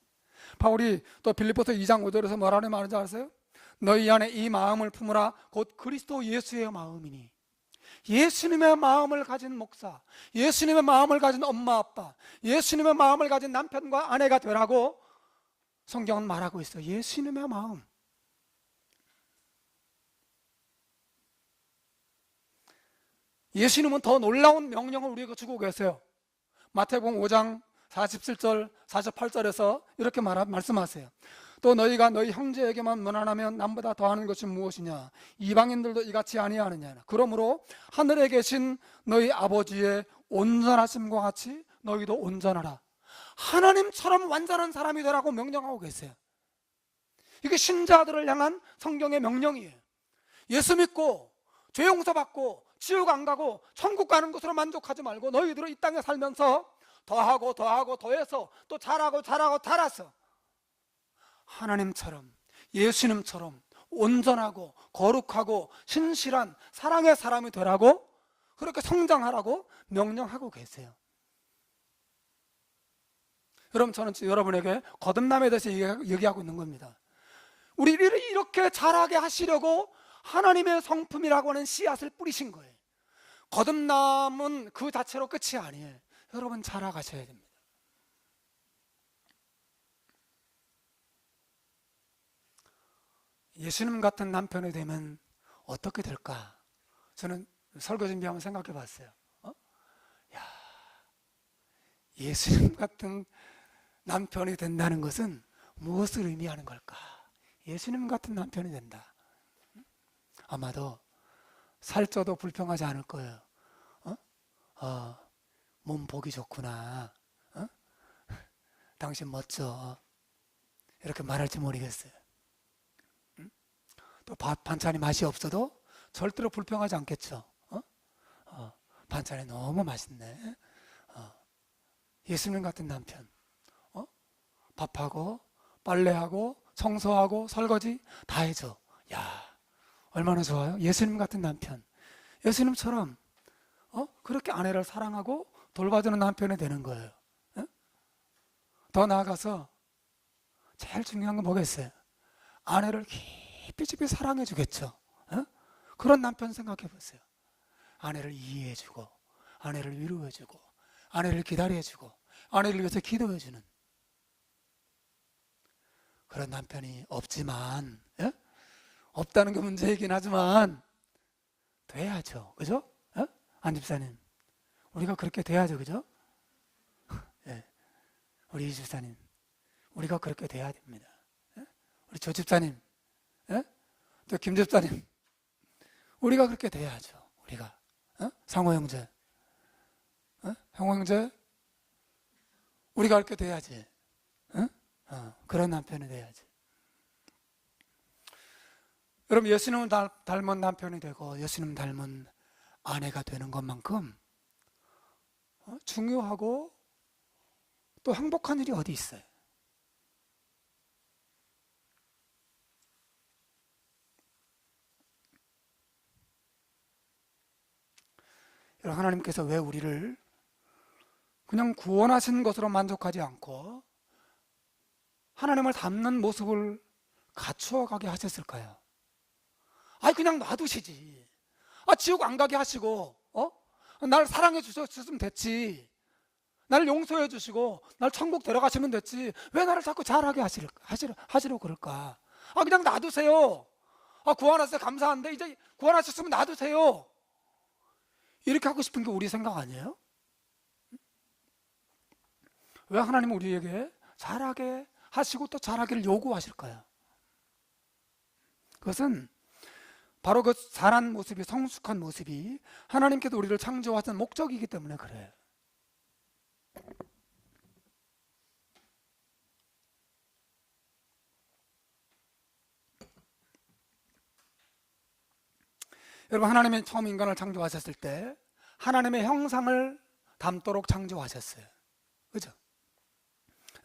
[SPEAKER 1] 바울이 또 빌립보서 2장 5절에서 뭐라는 말인지 아세요? 너희 안에 이 마음을 품으라. 곧 그리스도 예수의 마음이니. 예수님의 마음을 가진 목사, 예수님의 마음을 가진 엄마 아빠, 예수님의 마음을 가진 남편과 아내가 되라고 성경은 말하고 있어요. 예수님의 마음.
[SPEAKER 2] 예수님은 더 놀라운 명령을 우리에게 주고 계세요. 마태복음 5장 47절 48절에서 이렇게 말씀하세요. 또 너희가 너희 형제에게만 무난하면 남보다 더하는 것이 무엇이냐? 이방인들도 이같이 아니하느냐? 그러므로 하늘에 계신 너희 아버지의 온전하심과 같이 너희도 온전하라. 하나님처럼 완전한 사람이 되라고 명령하고 계세요. 이게 신자들을 향한 성경의 명령이에요. 예수 믿고 죄 용서받고 지옥 안 가고 천국 가는 것으로 만족하지 말고 너희들은 이 땅에 살면서 더하고 더하고 더해서 또 잘하고 잘하고 달아서 하나님처럼 예수님처럼 온전하고 거룩하고 신실한 사랑의 사람이 되라고, 그렇게 성장하라고 명령하고 계세요. 여러분, 저는 여러분에게 거듭남에 대해서 얘기하고 있는 겁니다. 우리를 이렇게 잘하게 하시려고 하나님의 성품이라고 하는 씨앗을 뿌리신 거예요. 거듭남은 그 자체로 끝이 아니에요. 여러분, 자라가셔야 됩니다. 예수님 같은 남편이 되면 어떻게 될까? 저는 설교 준비하면 생각해 봤어요. 예수님 같은 남편이 된다는 것은 무엇을 의미하는 걸까? 예수님 같은 남편이 된다. 아마도 살쪄도 불평하지 않을 거예요. 몸 보기 좋구나. 당신 멋져. 이렇게 말할지 모르겠어요. 또 반찬이 맛이 없어도 절대로 불평하지 않겠죠. 반찬이 너무 맛있네. 예수님 같은 남편. 밥하고 빨래하고 청소하고 설거지 다 해줘. 야, 얼마나 좋아요. 예수님 같은 남편. 예수님처럼 그렇게 아내를 사랑하고 돌봐주는 남편이 되는 거예요. 더 나아가서 제일 중요한 건 뭐겠어요? 아내를 깊이 사랑해 주겠죠. 그런 남편 생각해 보세요. 아내를 이해해 주고, 아내를 위로해 주고, 아내를 기다려 주고, 아내를 위해서 기도해 주는 그런 남편이 없지만, 없다는 게 문제이긴 하지만 돼야죠. 그죠? 안 집사님, 우리가 그렇게 돼야죠. 그죠? 우리 이 집사님, 우리가 그렇게 돼야 됩니다. 우리 조 집사님, 또 김 집사님, 우리가 그렇게 돼야죠. 우리가 상호 형제, 형호 형제, 우리가 그렇게 돼야지. 그런 남편이 돼야지. 여러분, 예수님을 닮은 남편이 되고 예수님 닮은 아내가 되는 것만큼 중요하고 또 행복한 일이 어디 있어요? 여러분, 하나님께서 왜 우리를 그냥 구원하신 것으로 만족하지 않고 하나님을 닮는 모습을 갖추어가게 하셨을까요? 그냥 놔두시지. 지옥 안 가게 하시고 날 사랑해 주셨으면 됐지. 날 용서해 주시고 날 천국 데려가시면 됐지. 왜 나를 자꾸 잘하게 하시려고 그럴까? 그냥 놔두세요. 구원하셔서 감사한데 이제 구원하셨으면 놔두세요. 이렇게 하고 싶은 게 우리 생각 아니에요? 왜 하나님은 우리에게 잘하게 하시고 또 잘하기를 요구하실까요? 그것은 바로 그 잘한 모습이, 성숙한 모습이 하나님께서 우리를 창조하신 목적이기 때문에 그래요. 여러분, 하나님이 처음 인간을 창조하셨을 때 하나님의 형상을 담도록 창조하셨어요. 그죠?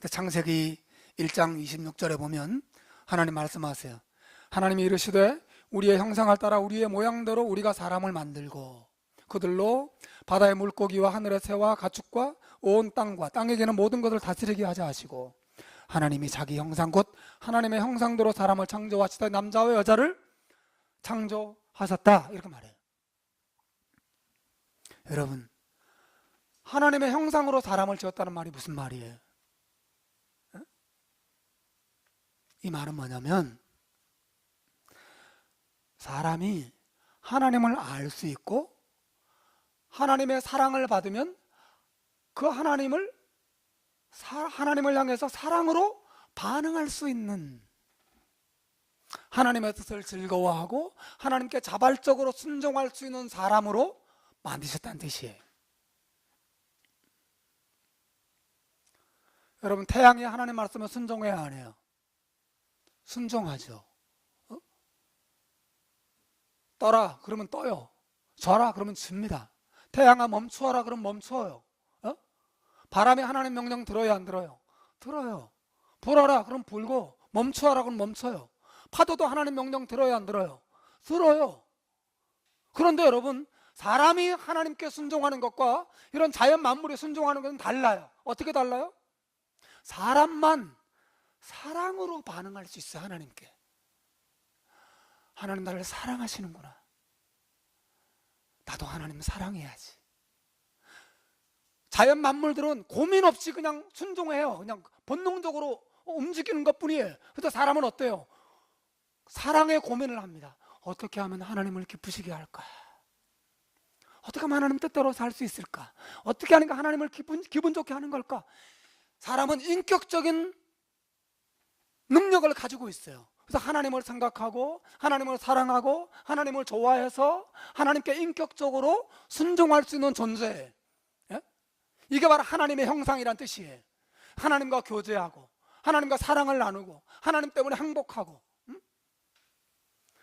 [SPEAKER 2] 창세기 1장 26절에 보면 하나님 말씀하세요. 하나님이 이르시되 우리의 형상을 따라 우리의 모양대로 우리가 사람을 만들고 그들로 바다의 물고기와 하늘의 새와 가축과 온 땅과 땅에 계는 모든 것을 다스리게 하자 하시고, 하나님이 자기 형상 곧 하나님의 형상대로 사람을 창조하시되 남자와 여자를 창조하셨다, 이렇게 말해요. 여러분, 하나님의 형상으로 사람을 지었다는 말이 무슨 말이에요? 이 말은 뭐냐면 사람이 하나님을 알 수 있고 하나님의 사랑을 받으면 그 하나님을 향해서 사랑으로 반응할 수 있는, 하나님의 뜻을 즐거워하고 하나님께 자발적으로 순종할 수 있는 사람으로 만드셨다는 뜻이에요. 여러분, 태양이 하나님 말씀을 순종해야 안 해요? 순종하죠. 떠라 그러면 떠요. 져라 그러면 집니다. 태양아 멈추어라 그러면 멈춰요. 바람이 하나님 명령 들어야 안 들어요? 들어요. 불어라 그럼 불고, 멈추어라 그럼 멈춰요. 파도도 하나님 명령 들어야 안 들어요? 들어요. 그런데 여러분, 사람이 하나님께 순종하는 것과 이런 자연 만물에 순종하는 것은 달라요. 어떻게 달라요? 사람만 사랑으로 반응할 수 있어요. 하나님께. 하나님 나를 사랑하시는구나, 나도 하나님 사랑해야지. 자연 만물들은 고민 없이 그냥 순종해요. 그냥 본능적으로 움직이는 것뿐이에요. 그런데 사람은 어때요? 사랑에 고민을 합니다. 어떻게 하면 하나님을 기쁘시게 할까? 어떻게 하면 하나님 뜻대로 살 수 있을까? 어떻게 하니까 하나님을 기분 좋게 하는 걸까? 사람은 인격적인 능력을 가지고 있어요. 그래서 하나님을 생각하고 하나님을 사랑하고 하나님을 좋아해서 하나님께 인격적으로 순종할 수 있는 존재예요. 이게 바로 하나님의 형상이란 뜻이에요. 하나님과 교제하고 하나님과 사랑을 나누고 하나님 때문에 행복하고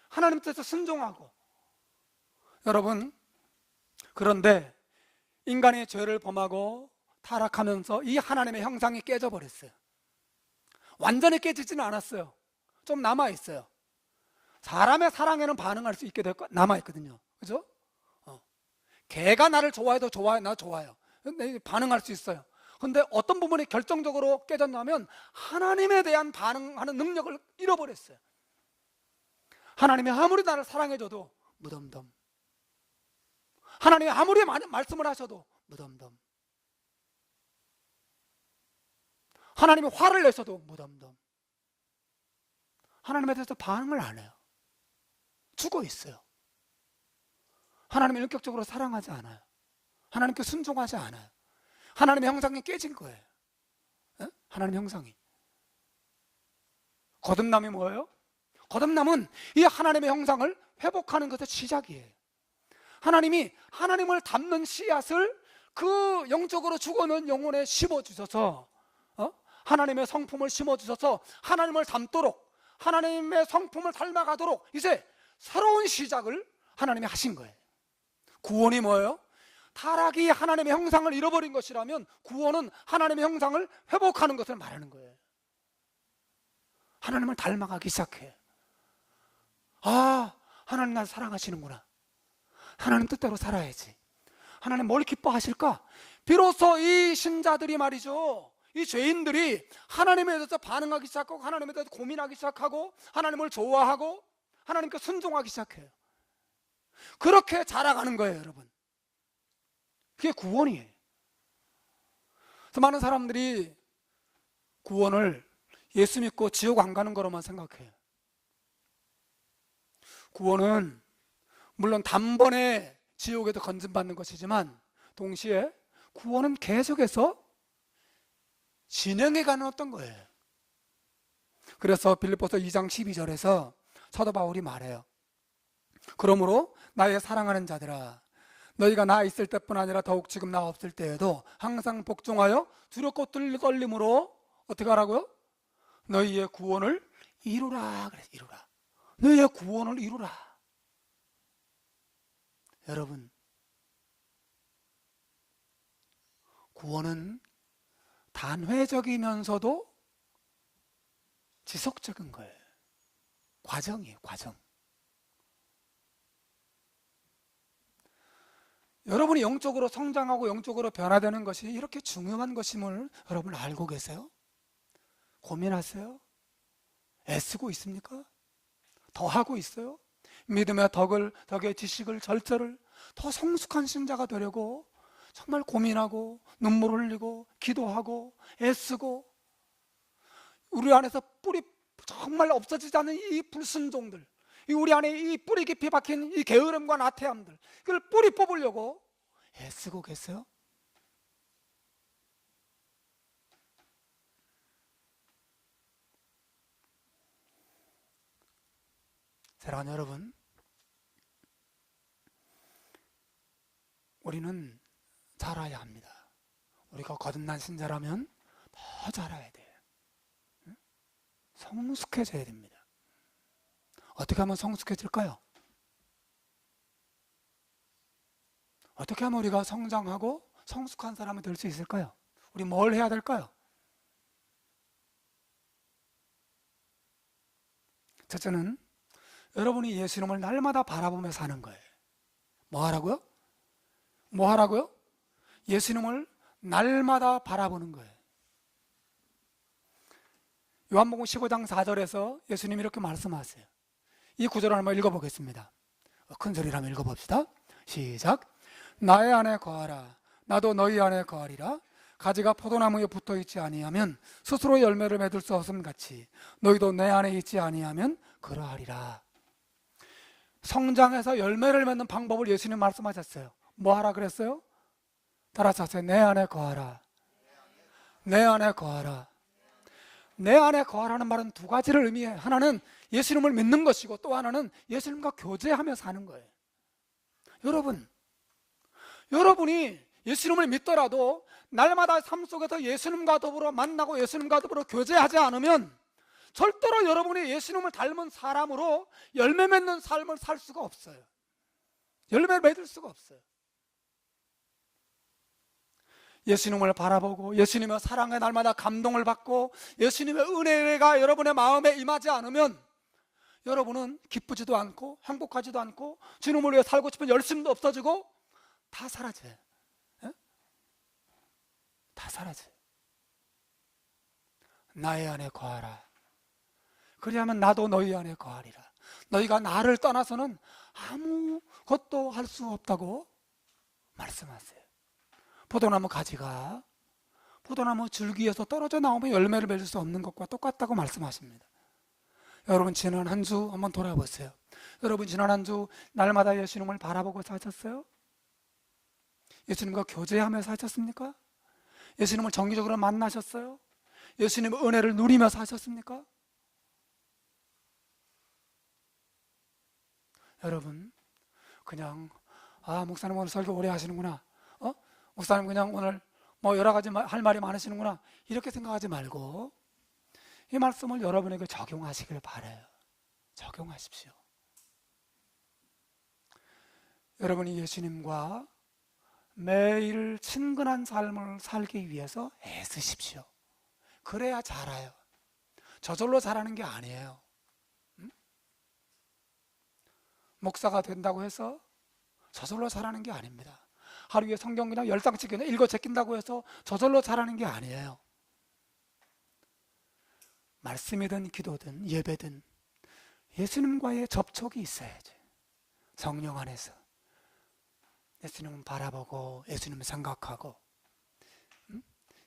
[SPEAKER 2] 하나님 뜻에 순종하고. 여러분, 그런데 인간이 죄를 범하고 타락하면서 이 하나님의 형상이 깨져버렸어요. 완전히 깨지지는 않았어요. 좀 남아있어요. 사람의 사랑에는 반응할 수 있게 남아있거든요. 그죠? 개가 나를 좋아해도 좋아요, 나 좋아요. 근데 반응할 수 있어요. 근데 어떤 부분이 결정적으로 깨졌냐면 하나님에 대한 반응하는 능력을 잃어버렸어요. 하나님이 아무리 나를 사랑해줘도 무덤덤, 하나님이 아무리 말씀을 하셔도 무덤덤, 하나님이 화를 내셔도 무덤덤, 하나님에 대해서 반응을 안 해요. 죽어 있어요. 하나님을 인격적으로 사랑하지 않아요. 하나님께 순종하지 않아요. 하나님의 형상이 깨진 거예요. 하나님의 형상이. 거듭남이 뭐예요? 거듭남은 이 하나님의 형상을 회복하는 것의 시작이에요. 하나님이 하나님을 닮는 씨앗을 그 영적으로 죽어있는 영혼에 심어주셔서 하나님의 성품을 심어주셔서 하나님을 닮도록, 하나님의 성품을 닮아가도록 이제 새로운 시작을 하나님이 하신 거예요. 구원이 뭐예요? 타락이 하나님의 형상을 잃어버린 것이라면 구원은 하나님의 형상을 회복하는 것을 말하는 거예요. 하나님을 닮아가기 시작해. 아, 하나님 날 사랑하시는구나, 하나님 뜻대로 살아야지. 하나님 뭘 기뻐하실까? 비로소 이 신자들이 말이죠, 이 죄인들이 하나님에 대해서 반응하기 시작하고 하나님에 대해서 고민하기 시작하고 하나님을 좋아하고 하나님께 순종하기 시작해요. 그렇게 자라가는 거예요, 여러분. 그게 구원이에요. 그래서 많은 사람들이 구원을 예수 믿고 지옥 안 가는 거로만 생각해요. 구원은 물론 단번에 지옥에도 건진받는 것이지만 동시에 구원은 계속해서 진행해가는 어떤 거예요. 그래서 빌립보서 2장 12절에서 사도 바울이 말해요. 그러므로 나의 사랑하는 자들아, 너희가 나 있을 때뿐 아니라 더욱 지금 나 없을 때에도 항상 복종하여 두렵고 떨림으로 어떻게 하라고요? 너희의 구원을 이루라. 그래서 이루라. 너희의 구원을 이루라. 여러분, 구원은 단회적이면서도 지속적인 거예요. 과정이에요, 과정. 여러분이 영적으로 성장하고 영적으로 변화되는 것이 이렇게 중요한 것임을 여러분 알고 계세요? 고민하세요? 애쓰고 있습니까? 더 하고 있어요? 믿음의 덕의 지식을, 절제를 더 성숙한 신자가 되려고 정말 고민하고 눈물 흘리고 기도하고 애쓰고, 우리 안에서 뿌리 정말 없어지지 않는 이 불순종들, 우리 안에 이 뿌리 깊이 박힌 이 게으름과 나태함들, 그걸 뿌리 뽑으려고
[SPEAKER 1] 애쓰고 계세요? 사랑하는 여러분, 우리는 자라야 합니다. 우리가 거듭난 신자라면 더 자라야 돼요. 성숙해져야 됩니다. 어떻게 하면 성숙해질까요? 어떻게 하면 우리가 성장하고 성숙한 사람이 될 수 있을까요? 우리 뭘 해야 될까요? 첫째는 여러분이 예수님을 날마다 바라보며 사는 거예요. 뭐 하라고요? 뭐 하라고요? 예수님을 날마다 바라보는 거예요. 요한복음 15장 4절에서 예수님이 이렇게 말씀하세요. 이 구절을 한번 읽어보겠습니다. 큰 소리로 한번 읽어봅시다. 시작. 나의 안에 거하라. 나도 너희 안에 거하리라. 가지가 포도나무에 붙어있지 아니하면 스스로 열매를 맺을 수 없음 같이 너희도 내 안에 있지 아니하면 그러하리라. 성장해서 열매를 맺는 방법을 예수님 말씀하셨어요. 뭐 하라 그랬어요? 따라서 하세요. 내 안에 거하라. 내 안에 거하라. 내 안에 거하라는 말은 두 가지를 의미해요. 하나는 예수님을 믿는 것이고 또 하나는 예수님과 교제하며 사는 거예요. 여러분이 예수님을 믿더라도 날마다 삶 속에서 예수님과 더불어 만나고 예수님과 더불어 교제하지 않으면 절대로 여러분이 예수님을 닮은 사람으로 열매 맺는 삶을 살 수가 없어요. 열매를 맺을 수가 없어요. 예수님을 바라보고 예수님의 사랑에 날마다 감동을 받고 예수님의 은혜가 여러분의 마음에 임하지 않으면 여러분은 기쁘지도 않고 행복하지도 않고 주님을 위해 살고 싶은 열심도 없어지고 다 사라져요. 예? 다 사라져요. 나의 안에 거하라. 그리하면 나도 너희 안에 거하리라. 너희가 나를 떠나서는 아무것도 할 수 없다고 말씀하세요. 포도나무 가지가 포도나무 줄기에서 떨어져 나오면 열매를 맺을 수 없는 것과 똑같다고 말씀하십니다. 여러분 지난 한 주 한번 돌아보세요. 여러분 지난 한 주 날마다 예수님을 바라보고 사셨어요? 예수님과 교제하며 사셨습니까? 예수님을 정기적으로 만나셨어요? 예수님의 은혜를 누리며 사셨습니까? 여러분 그냥 목사님 오늘 설교 오래 하시는구나, 목사님 그냥 오늘 뭐 여러 가지 할 말이 많으시는구나 이렇게 생각하지 말고 이 말씀을 여러분에게 적용하시길 바라요. 적용하십시오. 여러분이 예수님과 매일 친근한 삶을 살기 위해서 애쓰십시오. 그래야 자라요. 저절로 자라는 게 아니에요. 목사가 된다고 해서 저절로 자라는 게 아닙니다. 하루에 성경 그냥 10장씩 그냥 읽어 제낀다고 해서 저절로 자라는 게 아니에요. 말씀이든 기도든 예배든 예수님과의 접촉이 있어야지. 성령 안에서 예수님을 바라보고 예수님을 생각하고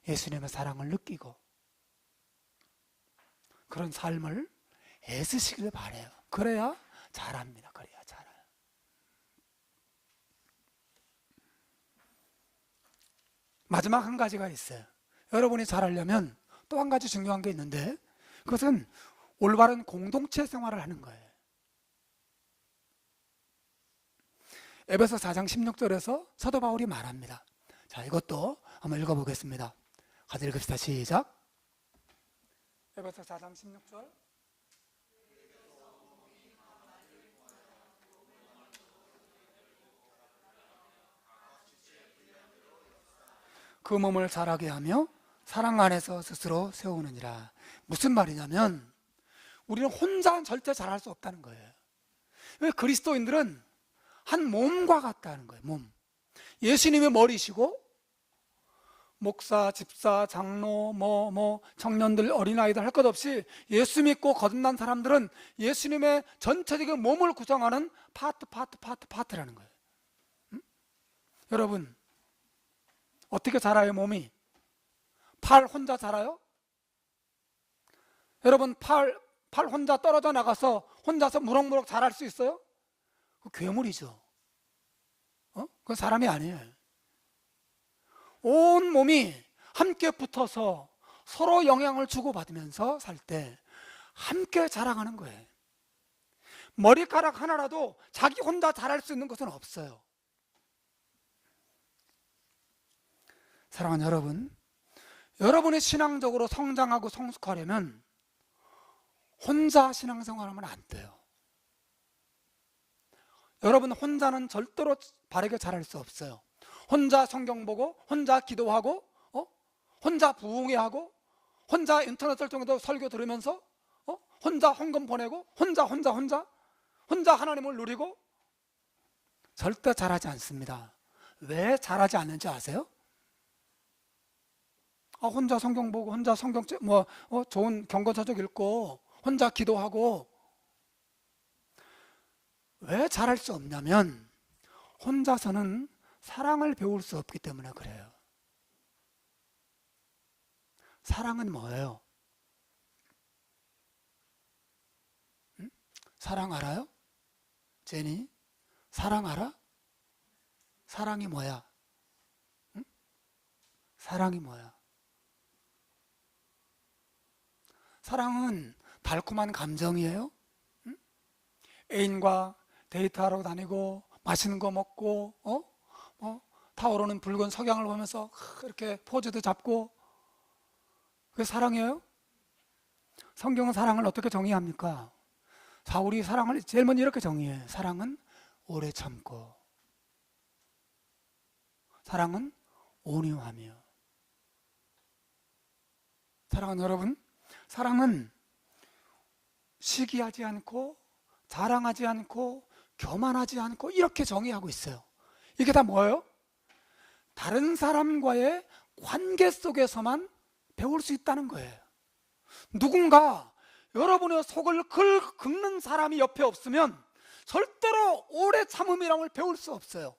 [SPEAKER 1] 예수님의 사랑을 느끼고 그런 삶을 애쓰시길 바라요. 그래야 잘합니다. 그래야 잘해요. 마지막 한 가지가 있어요. 여러분이 잘하려면 또 한 가지 중요한 게 있는데 그것은 올바른 공동체 생활을 하는 거예요. 에베소 4장 16절에서 사도 바울이 말합니다. 자, 이것도 한번 읽어보겠습니다. 같이 읽읍시다. 시작. 에베소 4장 16절. 그 몸을 자라게 하며 사랑 안에서 스스로 세우느니라. 무슨 말이냐면 우리는 혼자 절대 잘할 수 없다는 거예요. 왜? 그리스도인들은 한 몸과 같다는 거예요. 몸. 예수님의 머리시고 목사, 집사, 장로, 청년들, 어린아이들 할 것 없이 예수 믿고 거듭난 사람들은 예수님의 전체적인 몸을 구성하는 파트라는 거예요. 여러분 어떻게 자라요? 몸이? 팔 혼자 자라요? 여러분 팔 혼자 떨어져 나가서 혼자서 무럭무럭 자랄 수 있어요? 그 괴물이죠. 그건 사람이 아니에요.
[SPEAKER 2] 온 몸이 함께 붙어서 서로 영향을 주고받으면서 살 때 함께 자라가는 거예요. 머리카락 하나라도 자기 혼자 자랄 수 있는 것은 없어요. 사랑하는 여러분, 여러분이 신앙적으로 성장하고 성숙하려면 혼자 신앙생활하면 안 돼요. 여러분 혼자는 절대로 바르게 자랄 수 없어요. 혼자 성경 보고, 혼자 기도하고, 혼자 부흥회하고, 혼자 인터넷을 통해서 설교 들으면서, 혼자 헌금 보내고, 혼자 하나님을 누리고, 절대 잘하지 않습니다. 왜 잘하지 않는지 아세요? 혼자 성경 보고, 혼자 성경 좋은 경건서적 읽고, 혼자 기도하고. 왜 잘할 수 없냐면 혼자서는 사랑을 배울 수 없기 때문에 그래요. 사랑은 뭐예요? 응? 사랑 알아요? 제니? 사랑 알아? 사랑이 뭐야? 응? 사랑이 뭐야? 사랑은 달콤한 감정이에요? 응? 애인과 데이트하러 다니고 맛있는 거 먹고 타오르는 붉은 석양을 보면서 이렇게 포즈도 잡고, 그게 사랑이에요? 성경은 사랑을 어떻게 정의합니까? 바울이 사랑을 제일 먼저 이렇게 정의해. 사랑은 오래 참고, 사랑은 온유하며. 사랑하는 여러분, 사랑은 시기하지 않고 자랑하지 않고 교만하지 않고 이렇게 정의하고 있어요. 이게 다 뭐예요? 다른 사람과의 관계 속에서만 배울 수 있다는 거예요. 누군가 여러분의 속을 긁는 사람이 옆에 없으면 절대로 오래 참음이라는 걸 배울 수 없어요.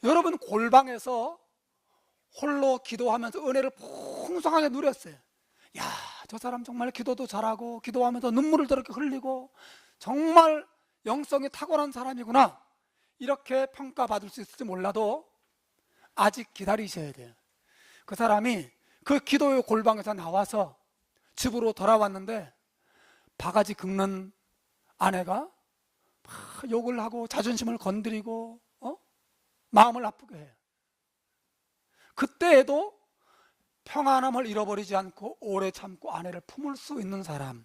[SPEAKER 2] 여러분 골방에서 홀로 기도하면서 은혜를 풍성하게 누렸어요. 야, 저 사람 정말 기도도 잘하고 기도하면서 눈물을 저렇게 흘리고 정말 영성이 탁월한 사람이구나, 이렇게 평가받을 수 있을지 몰라도 아직 기다리셔야 돼요. 그 사람이 그 기도의 골방에서 나와서 집으로 돌아왔는데 바가지 긁는 아내가 막 욕을 하고 자존심을 건드리고 마음을 아프게 해요. 그때에도 평안함을 잃어버리지 않고 오래 참고 아내를 품을 수 있는 사람이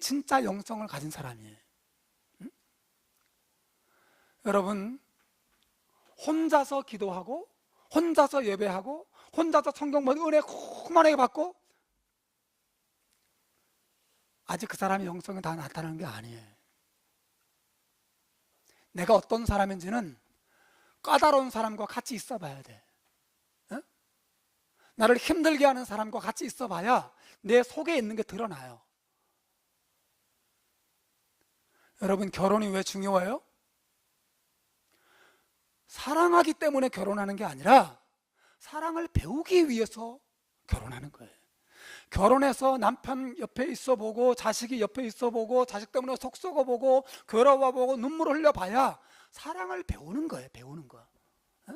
[SPEAKER 2] 진짜 영성을 가진 사람이에요. 응? 여러분, 혼자서 기도하고 혼자서 예배하고 혼자서 성경 보고 은혜 고만하게 받고 아직 그 사람의 영성이 다 나타나는 게 아니에요. 내가 어떤 사람인지는 까다로운 사람과 같이 있어 봐야 돼. 응? 나를 힘들게 하는 사람과 같이 있어 봐야 내 속에 있는 게 드러나요. 여러분, 결혼이 왜 중요해요? 사랑하기 때문에 결혼하는 게 아니라 사랑을 배우기 위해서 결혼하는 거예요. 결혼해서 남편 옆에 있어 보고 자식이 옆에 있어 보고 자식 때문에 속 썩어 보고 괴로워 보고 눈물을 흘려 봐야 사랑을 배우는 거예요. 배우는 거. 어?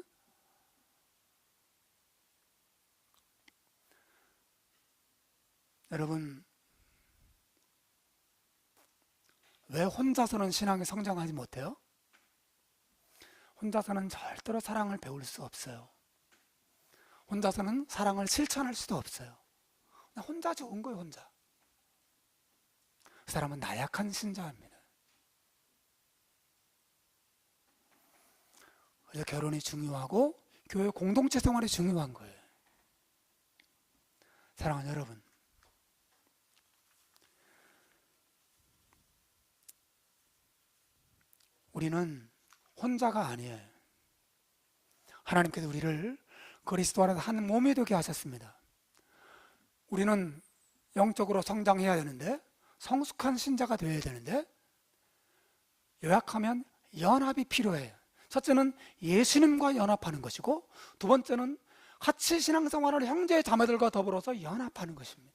[SPEAKER 2] 여러분, 왜 혼자서는 신앙이 성장하지 못해요? 혼자서는 절대로 사랑을 배울 수 없어요. 혼자서는 사랑을 실천할 수도 없어요. 나 혼자 좋은 거예요. 혼자. 그 사람은 나약한 신자입니다. 그래서 결혼이 중요하고 교회 공동체 생활이 중요한 거예요. 사랑하는 여러분, 우리는 혼자가 아니에요. 하나님께서 우리를 그리스도 안에서 한 몸이 되게 하셨습니다. 우리는 영적으로 성장해야 되는데, 성숙한 신자가 되어야 되는데, 요약하면 연합이 필요해요. 첫째는 예수님과 연합하는 것이고, 두 번째는 같이 신앙생활을 형제 자매들과 더불어서 연합하는 것입니다.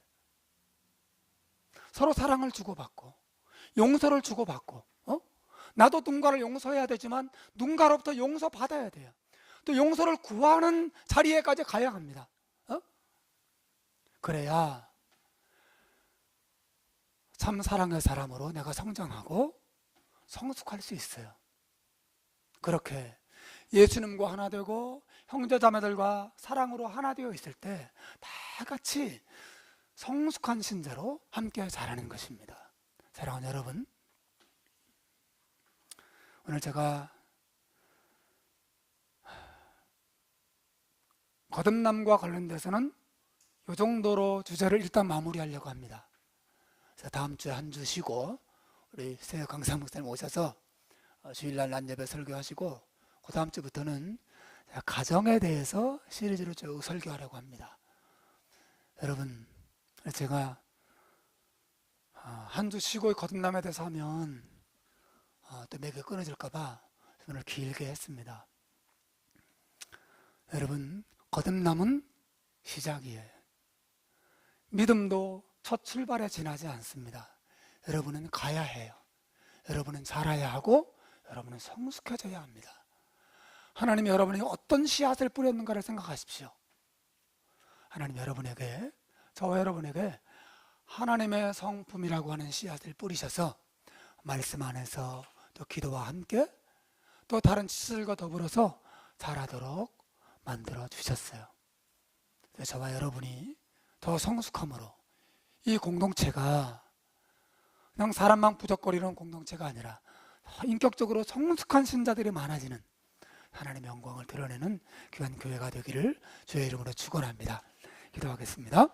[SPEAKER 2] 서로 사랑을 주고받고 용서를 주고받고, 나도 누군가를 용서해야 되지만 누군가로부터 용서받아야 돼요. 또 용서를 구하는 자리에까지 가야 합니다. 그래야 참 사랑의 사람으로 내가 성장하고 성숙할 수 있어요. 그렇게 예수님과 하나 되고 형제자매들과 사랑으로 하나 되어 있을 때 다 같이 성숙한 신자로 함께 자라는 것입니다. 사랑하는 여러분, 오늘 제가 거듭남과 관련돼서는 이 정도로 주제를 일단 마무리하려고 합니다. 그래서 다음 주에 한 주 쉬고 우리 새 강사 목사님 오셔서 주일날 낮예배 설교하시고 그 다음 주부터는 가정에 대해서 시리즈로 쭉 설교하려고 합니다. 여러분, 제가 한 주 쉬고 거듭남에 대해서 하면 또 맥이 끊어질까 봐 오늘 길게 했습니다. 여러분, 거듭남은 시작이에요. 믿음도 첫 출발에 지나지 않습니다. 여러분은 가야 해요. 여러분은 자라야 하고 여러분은 성숙해져야 합니다. 하나님이 여러분에게 어떤 씨앗을 뿌렸는가를 생각하십시오. 하나님 여러분에게, 저와 여러분에게 하나님의 성품이라고 하는 씨앗을 뿌리셔서 말씀 안에서 또 기도와 함께 또 다른 지식과 더불어서 자라도록 만들어 주셨어요. 저와 여러분이 더 성숙함으로 이 공동체가 그냥 사람만 부적거리는 공동체가 아니라 인격적으로 성숙한 신자들이 많아지는 하나님의 영광을 드러내는 귀한 교회가 되기를 주의 이름으로 축원합니다. 기도하겠습니다.